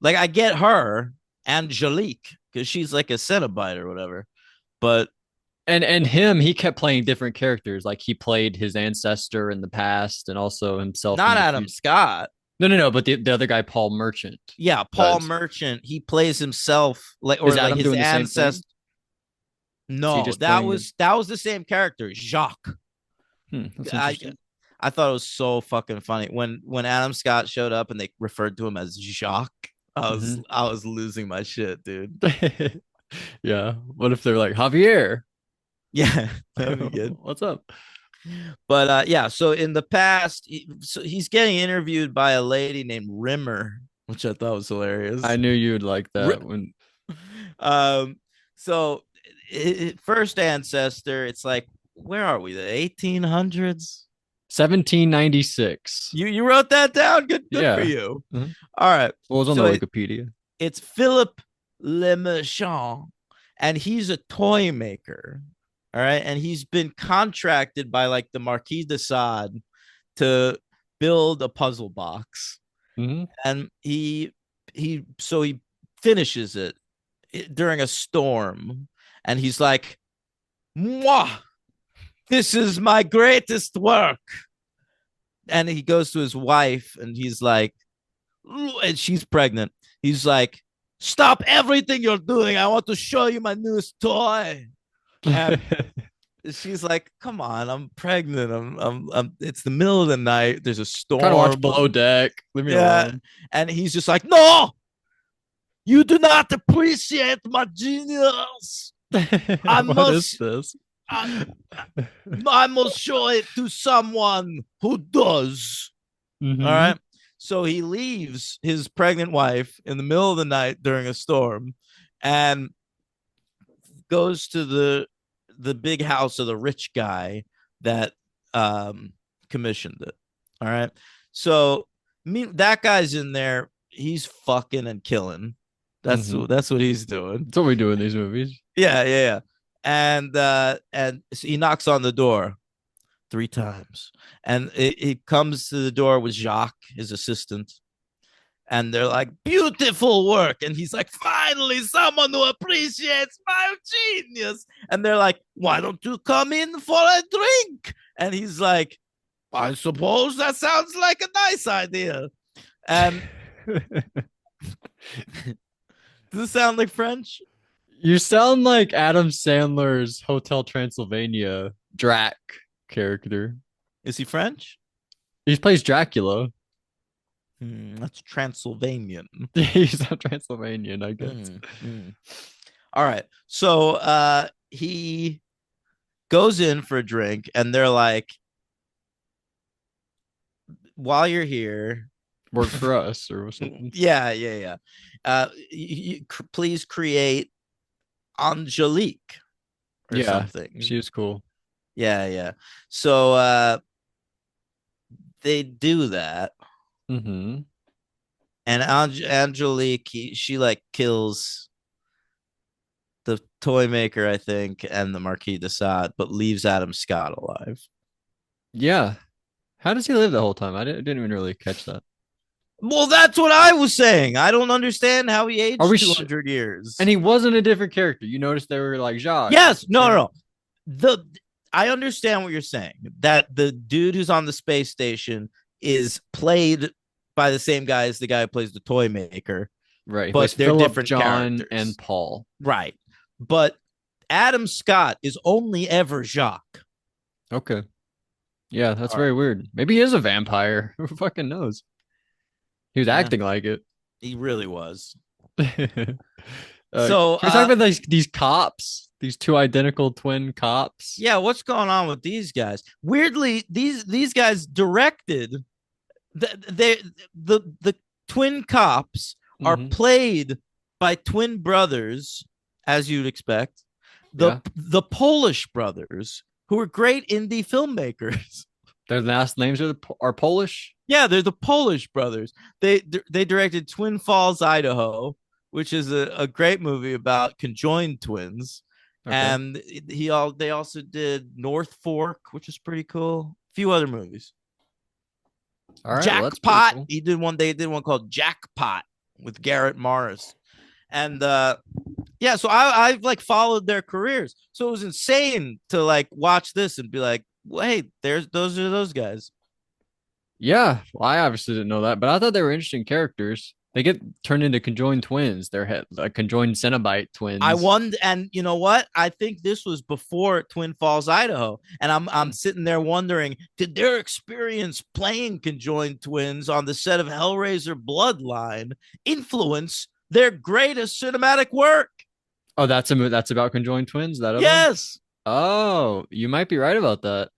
Like, I get her, Angelique, because she's like a Cenobite or whatever, but And him, he kept playing different characters. Like he played his ancestor in the past and also himself in not the Adam future. Scott. No. But the other guy, Paul Merchant, Yeah, Paul does. Merchant. He plays himself, like, or Is like Adam his doing the same thing? ancestor. Is he No, just that playing was that was the same character, Jacques. That's I interesting. I thought it was so fucking funny when Adam Scott showed up and they referred to him as Jacques. Hmm. I was losing my shit, dude. Yeah. What if they're like Javier? Yeah, that'd be good. What's up? But yeah, so in the past, so he's getting interviewed by a lady named Rimmer, which I thought was hilarious. I knew you'd like that when Um, so first ancestor, it's like, where are we? The 1800s? 1796. You wrote that down? Good for Yeah. you. Mhm. All right. What was on So the Wikipedia? it's Philip Le Merchant, and he's a toy maker. All right. And he's been contracted by like the Marquis de Sade to build a puzzle box. Hmm. And he finishes it during a storm. And he's like, Mwah, this is my greatest work. And he goes to his wife and he's like, and she's pregnant. He's like, stop everything you're doing. I want to show you my newest toy. And she's like, come on, I'm pregnant. It's the middle of the night. There's a Trying to watch storm. Below Deck. Leave me Yeah. alone. And he's just like, no, you do not appreciate my genius. I What is must, this? I, I must show it to someone who does. All Hmm. right. So he leaves his pregnant wife in the middle of the night during a storm and goes to the big house of the rich guy that commissioned it. All right. So that guy's in there. He's fucking and killing. Hmm. That's what he's doing. That's what we do in these movies. Yeah, yeah, yeah. And so he knocks on the door 3 times, and it comes to the door with Jacques, his assistant, and they're like, beautiful work. And he's like, finally, someone who appreciates my genius. And they're like, why don't you come in for a drink? And he's like, I suppose that sounds like a nice idea. And does it sound like French? You sound like Adam Sandler's Hotel Transylvania Drac character. Is he French? He plays Dracula. That's Transylvanian. He's not Transylvanian, I guess. All right. So he goes in for a drink, and they're like, while you're here, Work for us or something. yeah, yeah, yeah. Please create Angelique or Yeah, something. she was cool. Yeah, yeah. So they do that, Hmm. and Angelique, she like kills the toy maker, I think, and the Marquis de Sade, but leaves Adam Scott alive. Yeah. How does he live the whole time? I didn't even really catch that. Well, that's what I was saying. I don't understand how he Are aged we 200 years. And he wasn't a different character. You noticed they were like Jacques. Yes, no, no, no. I understand what you're saying. That the dude who's on the space station is played by the same guy as the guy who plays the toy maker, Right. but they're Philip, different John, characters. and Paul. Right. But Adam Scott is only ever Jacques. Okay. Yeah, that's All very right. weird. Maybe he is a vampire. Who fucking knows? He was Yeah, acting like it. he really was. Can So, we talk about these cops? These two identical twin cops? yeah, what's going on with these guys? Weirdly, these guys directed the twin cops are Hmm. played by twin brothers, as you'd expect. Yeah. The Polish brothers, who are great indie filmmakers. Their last names are Polish. Yeah, they're the Polish brothers. They directed Twin Falls, Idaho, which is a great movie about conjoined twins. Okay. And they also did North Fork, which is pretty cool. A few other movies. All right. Well, that's pretty Jackpot. cool. They did one called Jackpot with Garrett Morris. And yeah, so I've like followed their careers. So it was insane to like watch this and be like, well, hey, those are those guys. Yeah. Well, I obviously didn't know that, but I thought they were interesting characters. They get turned into conjoined twins. They're like conjoined Cenobite twins. I wonder, and you know what? I think this was before Twin Falls, Idaho, and I'm sitting there wondering, did their experience playing conjoined twins on the set of Hellraiser Bloodline influence their greatest cinematic work? Oh, that's about conjoined twins. That other one? Yes. Oh, you might be right about that.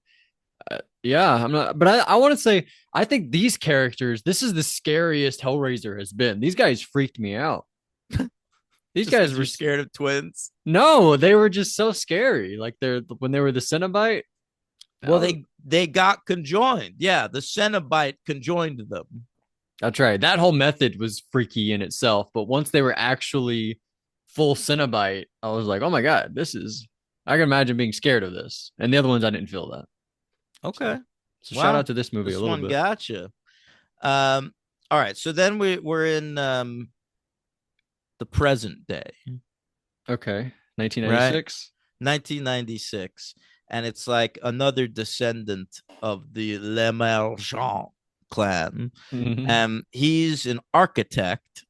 Yeah, I'm not, but I want to say I think these characters. This is the scariest Hellraiser has been. These guys freaked me out. These Just guys 'cause were you're scared of twins. no, they were just so scary. Like when they were the Cenobite. Well, they got conjoined. Yeah, the Cenobite conjoined them. That's right. That whole method was freaky in itself, but once they were actually full Cenobite, I was like, oh my god, this is I can imagine being scared of this. And the other ones I didn't feel that. Okay. So so shout Wow. out to this movie a This little one bit. gotcha. Um, all right. So then we're in the present day, Okay. right? 1996. 1996. And it's like another descendant of the Le Marchand clan. Hmm. And he's an architect.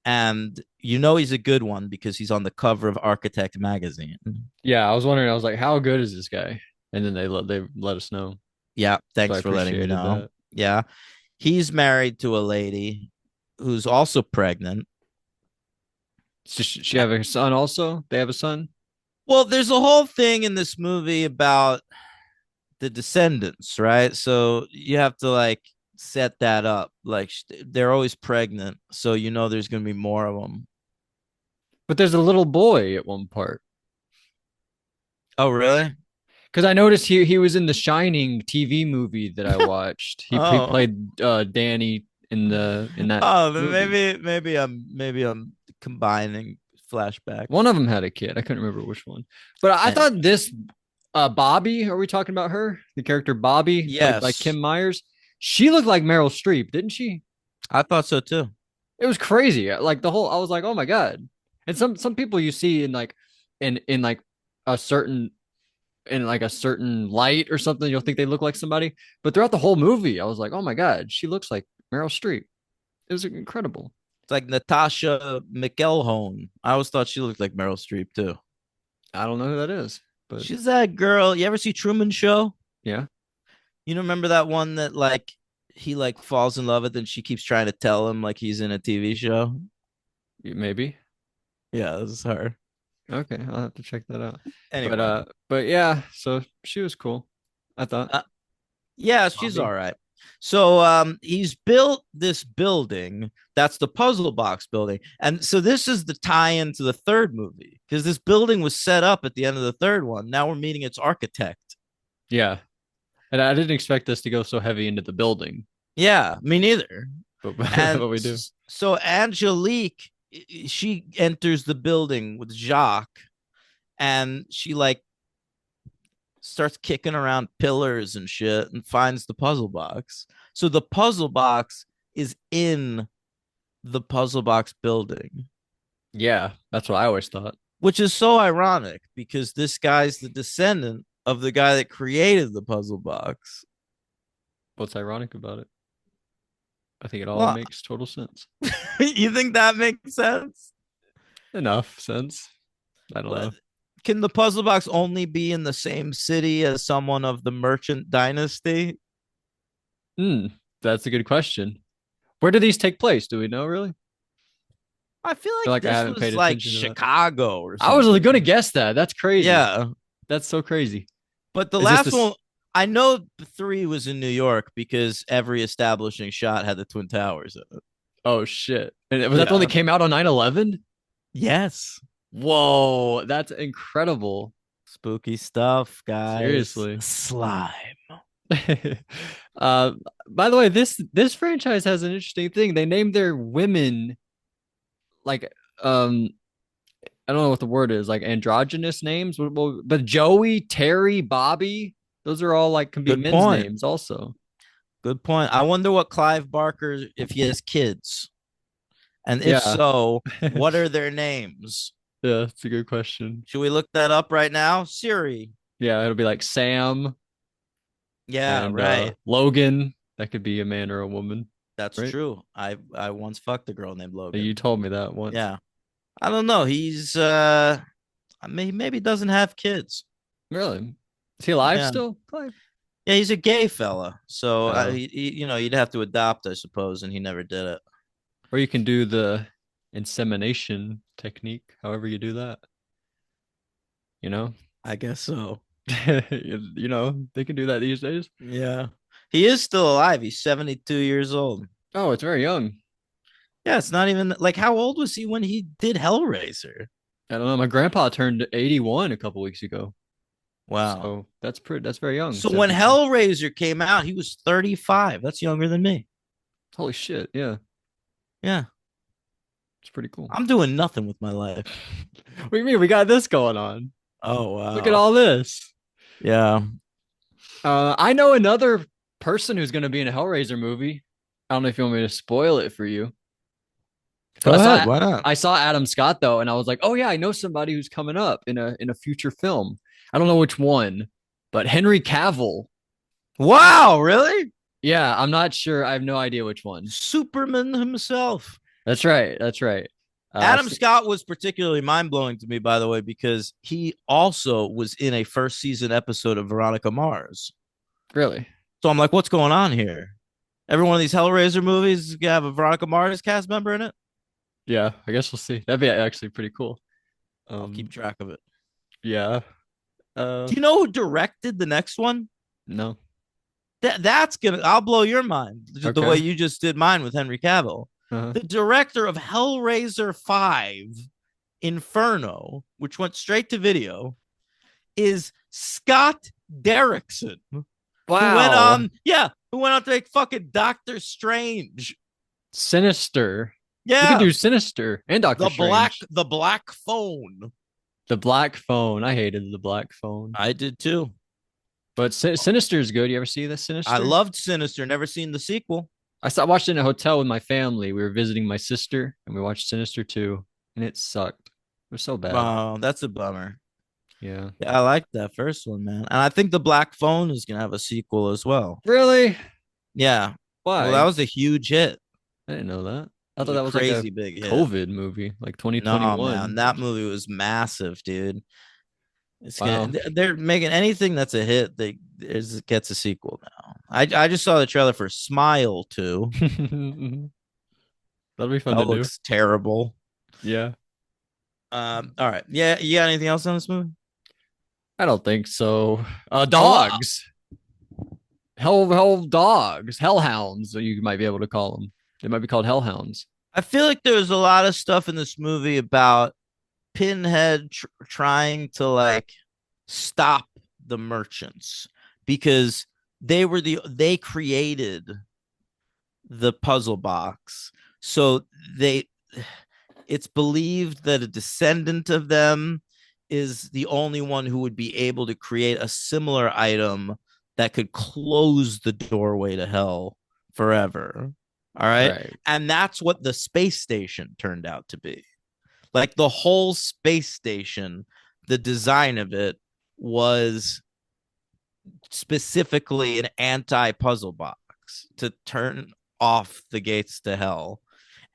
And you know he's a good one because he's on the cover of Architect magazine. Yeah, I was wondering, I was like, how good is this guy? And then they let us know. Yeah, So I thanks for letting me appreciated know. that. Yeah. He's married to a lady who's also pregnant. Does she have a son also? They have a son? Well, there's a whole thing in this movie about the descendants, right? So you have to like set that up. Like they're always pregnant, so you know there's going to be more of them. But there's a little boy at one part. Oh, really? Because I noticed he was in the Shining TV movie that I watched. He Oh. played Danny in that Oh, movie. maybe I'm combining One flashbacks. of them had a kid. I couldn't remember which one. But I Anyway, thought this Bobby, are we talking about her? The character Bobby, played by yes, Kim Myers. She looked like Meryl Streep, didn't she? I thought so too. It was crazy. Like the whole I was like, "Oh my God." And some people you see in like in like a certain in like a certain light or something, you'll think they look like somebody. But throughout the whole movie, I was like, "Oh my God, she looks like Meryl Streep." It was incredible. It's like Natasha McElhone. I always thought she looked like Meryl Streep too. I don't know who that is, but She's that girl. You ever see Truman Show? yeah, You don't remember that one that like he like falls in love with and she keeps trying to tell him like he's in a TV show? maybe. Yeah, this is her. Okay, I'll have to check that out. Anyway, But yeah, so she was cool. I thought. uh, yeah, she's Bobby. all right. So he's built this building that's the puzzle box building. And so this is the tie-in to the third movie because this building was set up at the end of the third one. Now we're meeting its architect. Yeah, and I didn't expect this to go so heavy into the building, Yeah, me neither. but And but we do. so Angelique, she enters the building with Jacques and she like starts kicking around pillars and shit and finds the puzzle box. So the puzzle box is in the puzzle box building, Yeah, that's what I always thought. which is so ironic because this guy's the descendant of the guy that created the puzzle box. What's ironic about it? I think it all Well, makes total sense. you think that makes sense? Enough sense. I don't Well, know. can the puzzle box only be in the same city as someone of the merchant dynasty? Hmm, that's a good question. Where do these take place? Do we know really? I I feel feel like like I this haven't was paid like attention to that. Chicago or I was something. gonna guess that. That's crazy. Yeah. That's so crazy. But the Is this last this? one, I know three was in New York because every establishing shot had the Twin Towers in it. Oh shit! And was that the one that Yeah. came out on 9/11? Yes. Whoa, that's incredible. Spooky stuff, guys. Seriously. Slime. uh, by the way, this franchise has an interesting thing. They named their women like I don't know what the word is, like androgynous names. But Joey, Terry, Bobby, those are all like can be Good men's point. names also. Good point. I wonder what Clive Barker, if he has kids. And if Yeah. so, what are their names? Yeah, it's a good question. Should we look that up right now? Siri. Yeah, it'll be like Sam Yeah, and right. Logan. That could be a man or a woman, That's right? true. I once fucked a girl named You Logan. told me that once. Yeah. I don't know. He's I mean, he maybe doesn't have kids. Really? Is he alive Yeah. still? Clive? Yeah, he's a gay fella. So Oh. you'd have to adopt, I suppose, and he never did it. Or you can do the insemination technique, however you do that. You know? I guess so. You know, they can do that these days. Yeah. He is still alive. He's 72 years old. Oh, it's very young. Yeah, it's not even like how old was he when he did Hellraiser? I don't know. My grandpa turned 81 a couple weeks ago. Wow. So that's very young. So when 72. Hellraiser came out, he was 35. That's younger than me. Holy shit. Yeah. Yeah. It's pretty cool. I'm doing nothing with my life. What do you mean? We got this going on. Oh Look at wow. all this. Yeah. I know another person who's going to be in a Hellraiser movie. I don't know if you want me to spoil it for you, but Go ahead. Why not? I saw Adam Scott though, and I was like, oh yeah, I know somebody who's coming up in a future film. I don't know which one, but Henry Cavill. Wow, really? Yeah, I'm not sure. I have no idea which one. Superman himself. That's right. That's right. I've Adam seen, Scott was particularly mind blowing to me, by the way, because he also was in a first season episode of Veronica Mars. really. So I'm like, what's going on here? Every one of these Hellraiser movies gonna have a Veronica Mars cast member in it. Yeah, I guess we'll see. That'd be actually pretty cool. I'll keep Um, track of it. yeah. Do you know who directed the next one? No. That's gonna. I'll blow your mind the way Okay. you just did mine with Henry Cavill. Uh-huh. The director of Hellraiser V, Inferno, which went straight to video, is Scott Derrickson, Wow. who went on to make fucking Doctor Strange. Sinister. You could Yeah, do Sinister and Doctor Strange. the black phone. The Black Phone. I hated the Black Phone. I did too. But Sinister is good. You ever see this I Sinister? loved Sinister. Never seen the sequel. Watched it in a hotel with my family. We were visiting my sister and we watched Sinister 2 and it sucked. It was so bad. Oh, that's a bummer. Yeah. Yeah, I like that first one, man. And I think the Black Phone is gonna have a sequel as well. Really? Yeah. Well, that Why? was a huge hit. I didn't know that. It I was thought a that was like a crazy big hit. COVID movie, like No, man, 2021. that movie was massive, dude. It's gonna. Wow. They're making anything that's a hit. Gets a sequel now. I just saw the trailer for Smile 2. That'll be fun to That do. looks terrible. Yeah. All right. Yeah. You got anything else on this movie? I don't think so. Oh, Dogs. Hell dogs. Hellhounds, you might be able to call them. They might be called hellhounds. I feel like there's a lot of stuff in this movie about Pinhead trying to like stop the merchants because they created the puzzle box. So it's believed that a descendant of them is the only one who would be able to create a similar item that could close the doorway to hell forever. All right. Right. And that's what the space station turned out to be. Like the whole space station, the design of it was specifically an anti puzzle box to turn off the gates to hell.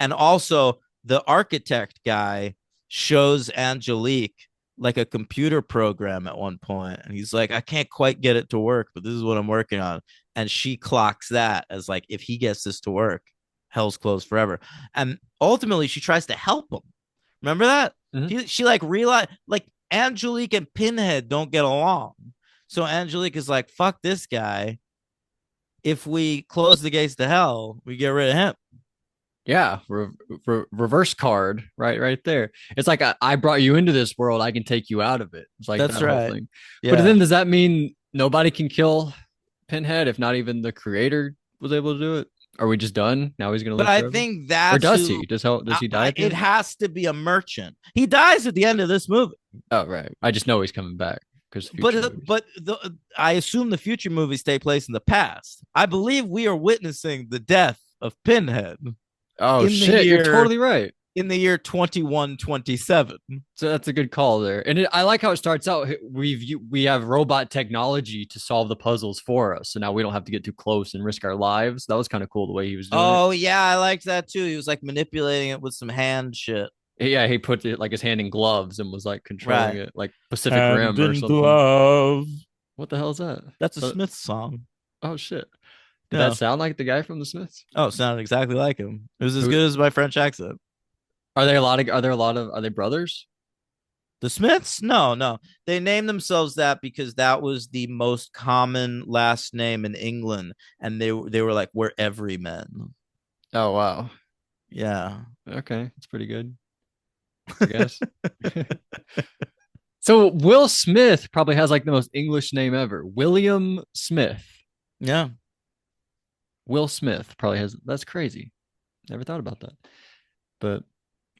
And also, the architect guy shows Angelique like a computer program at one point, and he's like, I can't quite get it to work, but this is what I'm working on. And she clocks that as like, if he gets this to work, hell's closed forever. And ultimately, she tries to help him. Remember that? Mhm. She like realized like Angelique and Pinhead don't get along. So Angelique is like, fuck this guy. If we close the gates to hell, we get rid of him. Yeah, reverse card, right there. It's like I brought you into this world, I can take you out of it. It's like That's that whole right. thing. But Yeah. then does that mean nobody can kill Pinhead if not even the creator was able to do it? Are we just done? Now he's gonna But live I forever? think Or that's does who he? Does he die at the it end? has to be a merchant. He dies at the end of this movie. Oh, right. I just know he's coming back because future movies. I assume the future movies take place in the past. I believe we are witnessing the death of Pinhead Oh in the shit, you're year totally right. 2127. So that's a good call there. And I like how it starts out. We have robot technology to solve the puzzles for us. So now we don't have to get too close and risk our lives. That was kind of cool the way he was doing it. Oh yeah, I liked that too. He was like manipulating it with some hand shit. Yeah, he put it like his hand in gloves and was like controlling Right. it like Pacific Hand Rim or in something. glove. What the hell is that? That's a So- Smith song. oh shit. Did Yeah. that sound like the guy from the Smiths? Oh, it sounded exactly like him. It was as Who good as my French accent. are they brothers? The Smiths? No, no. They named themselves that because that was the most common last name in England, and they were like, we're everymen. Oh wow. Yeah. Okay, that's pretty good. I guess. So Will Smith probably has like the most English name ever. William Smith. Yeah. Will Smith probably has. That's crazy. Never thought about that. But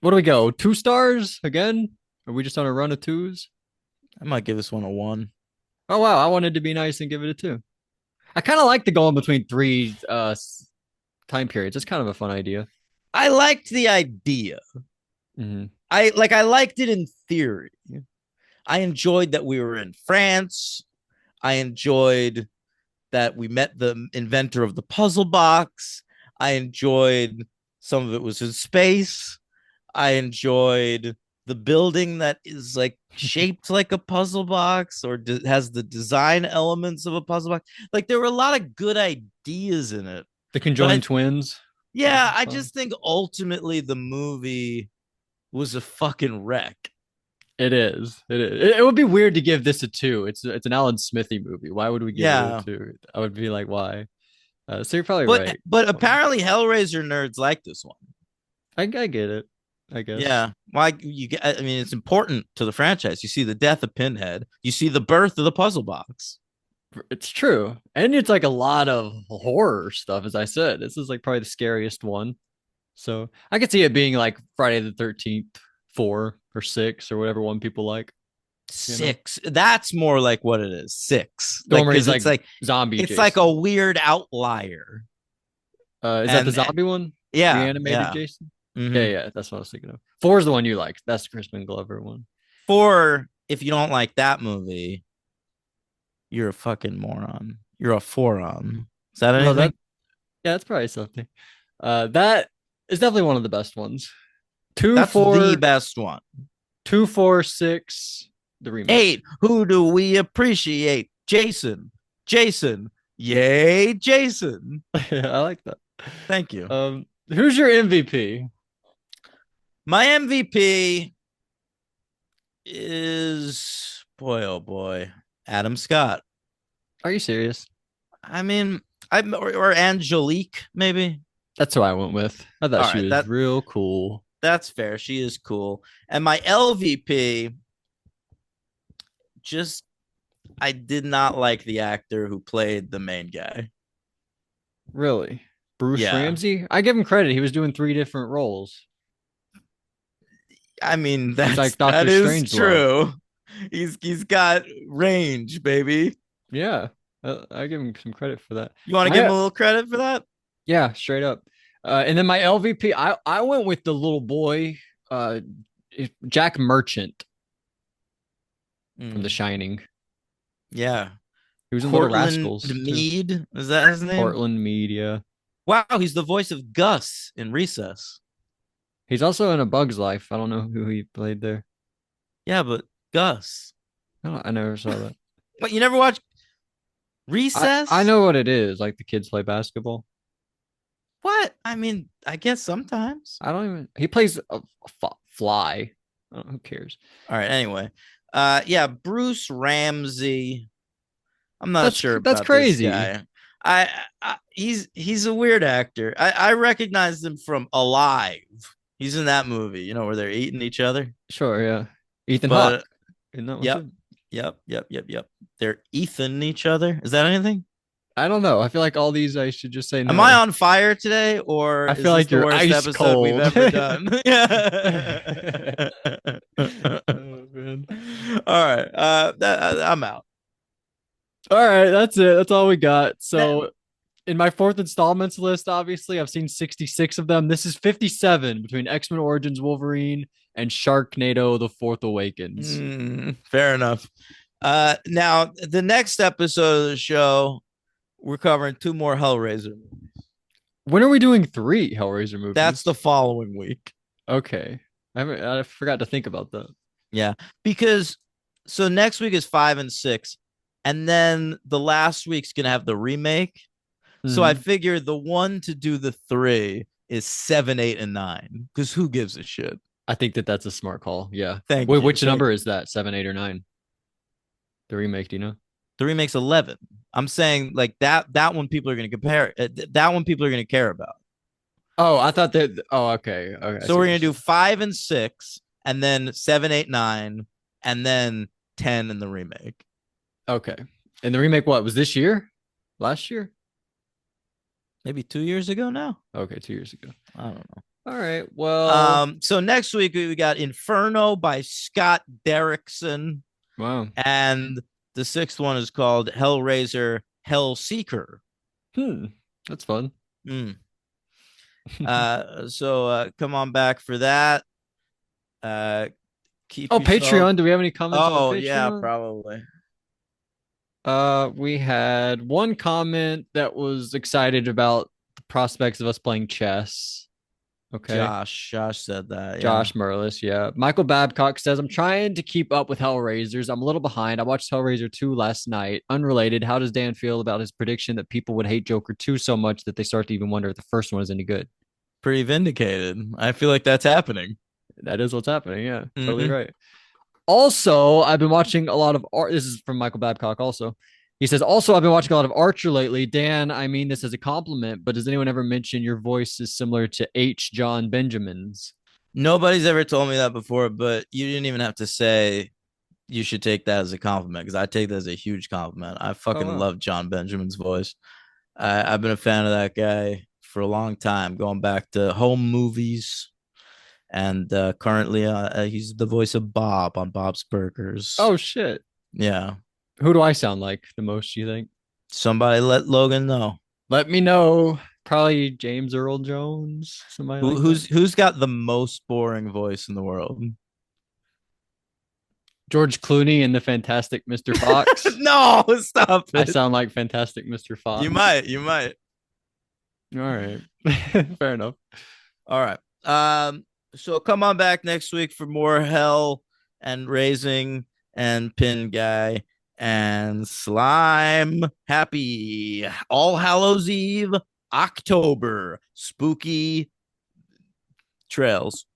what do we go? 2 stars again? Are we just on a run of twos? I might give this one a 1. Oh wow, I wanted to be nice and give it a 2. I kind of like the going between three time periods. It's kind of a fun idea. I liked the idea. Hmm. I liked it in theory. I enjoyed that we were in France. I enjoyed that we met the inventor of the puzzle box. I enjoyed some of it was in space. I enjoyed the building that is like shaped like a puzzle box or has the design elements of a puzzle box. Like there were a lot of good ideas in it. The But conjoined twins. That yeah, was I fun. just think ultimately the movie was a fucking wreck. It is. It is. It would be weird to give this a 2. It's an Alan Smithy movie. Why would we give it a Yeah. 2? I would be like, why? So you're probably But right. but apparently Hellraiser nerds like this one. I get it. I guess Yeah. Why you get I mean it's important to the franchise. You see the death of Pinhead. You see the birth of the puzzle box. it's true, and it's like a lot of horror stuff. As I said, this is like probably the scariest one. So I could see it being like Friday the 13th, 4 or 6 or whatever one people like. You know, 6. That's more like what it is. 6. the one Like where he's cuz like zombie it's like a Jason. weird outlier. Is that the And zombie one? yeah, Reanimated yeah. Jason? Yeah, Mhm. yeah, that's what I was thinking of. 4 is the one you liked. That's the Crispin Glover one. 4, if you don't like that movie, you're a fucking moron. You're a foron. Is that No, anything? that yeah, that's probably something. That is definitely one of the best ones. Two, That's the four, best one. 2, 4, 6, the remake. 8. Who do we appreciate? Jason. Jason. Yay, Jason. I like that. Thank you. Who's your MVP? My MVP is boy, oh boy, Adam Scott. Are you serious? I mean, or Angelique, maybe. That's who I went with. I thought All she right, was real cool. that's fair. She is cool. And my LVP, just I did not like the actor who played the main guy. Really? Bruce Yeah. Ramsey? I give him credit. He was doing 3 different roles. I mean, He's like that Doctor is Strangelove. true. He's got range, baby. Yeah, I give him some credit for that. You want to give him My a little credit for that? Yeah, straight up. And then my LVP, I went with the little boy, uh, Jack Merchant from The Mm, Shining. yeah. He was in Little Cortland Rascals too. Mead, is that his name? Portland Media. Wow, he's the voice of Gus in Recess. He's also in A Bug's Life. I don't know who he played there. Yeah, but Gus. I never saw that. What, you never watched I Recess? know what it is. Like the kids play basketball. What? I mean, I guess sometimes. I don't even. He plays a fly. Who cares? All right, anyway. Yeah, Bruce Ramsey. I'm not sure That's about this crazy. guy. He's a weird actor. I recognize him from Alive. He's in that movie, where they're eating each other. Sure, yeah. Ethan But Hawke. Isn't that one yep, too? yep. They're Ethan each other. Is that anything? I don't know. I feel like all these I should just say Am I no. on fire today, or I is feel this like the you're worst ice episode we've cold. ever done? Yeah. Oh, man. All right. I'm out. All right, that's it. That's all we got. That, So, in my fourth installments list, obviously, I've seen 66 of them. This is 57 between X-Men Origins Wolverine and Sharknado: The Fourth Awakens. fair enough. Now the next episode of the show, we're covering 2 more Hellraiser. When are we doing 3 Hellraiser That's movies? the following week. Okay. I forgot to think about that. Yeah, because so next week is 5 and 6, and then the last week's gonna have the remake. So I Mhm. figure the one to do the 3 is 7, 8, and 9. Because who gives a shit? I think that's a smart call. Yeah. Thank Wait, you. which number is that? 7, 8, or 9? The remake, do you know? The remake's 11. I'm saying like that one people are going to compare. That one people are going to care about. Oh, I thought that. Oh, okay. Okay. I So see we're what you're going to do saying. 5 and 6, and then 7, 8, 9, and then 10 in the remake. Okay. And the remake, what was this year? Last year? Maybe 2 years ago now. Okay, 2 years ago. I don't know. All right. Well, So next week we got Inferno by Scott Derrickson. Wow. And the sixth one is called Hellraiser Hellseeker. Hmm. That's fun. Mm. So come on back for that. Uh, keep Oh, yourself. Patreon. Do we have any comments on Oh yeah, Patreon? probably. We had one comment that was excited about the prospects of us playing chess. Okay. Josh said that. Yeah, Josh Merlis, yeah. Michael Babcock says, I'm trying to keep up with Hellraisers. I'm a little behind. I watched Hellraiser 2 last night. Unrelated, how does Dan feel about his prediction that people would hate Joker 2 so much that they start to even wonder if the first one is any good? pretty vindicated. I feel like that's happening. That is what's happening. Yeah, totally Mm-hmm. right. Also, I've been watching a lot of art. This is from Michael Babcock also. He says, also, I've been watching a lot of Archer lately. Dan, I mean this as a compliment, but does anyone ever mention your voice is similar to H. John Benjamin's? Nobody's ever told me that before, but you didn't even have to say you should take that as a compliment because I take that as a huge compliment. I Oh, fucking wow. love John Benjamin's voice. I've been a fan of that guy for a long time, going back to home movies. And currently, he's the voice of Bob on Bob's Burgers. Oh, shit. Yeah. Who do I sound like the most, you think? Somebody let Logan know. Let me know. Probably James Earl Jones, somebody Who, like that. who's got the most boring voice in the world? George Clooney and the Fantastic Mr. Fox. No, stop I it. sound like Fantastic Mr. You Fox. might, you might. All right. Fair enough. All right. So come on back next week for more Hell and Raising and Pin Guy and Slime. Happy All Hallows Eve, October, spooky trails.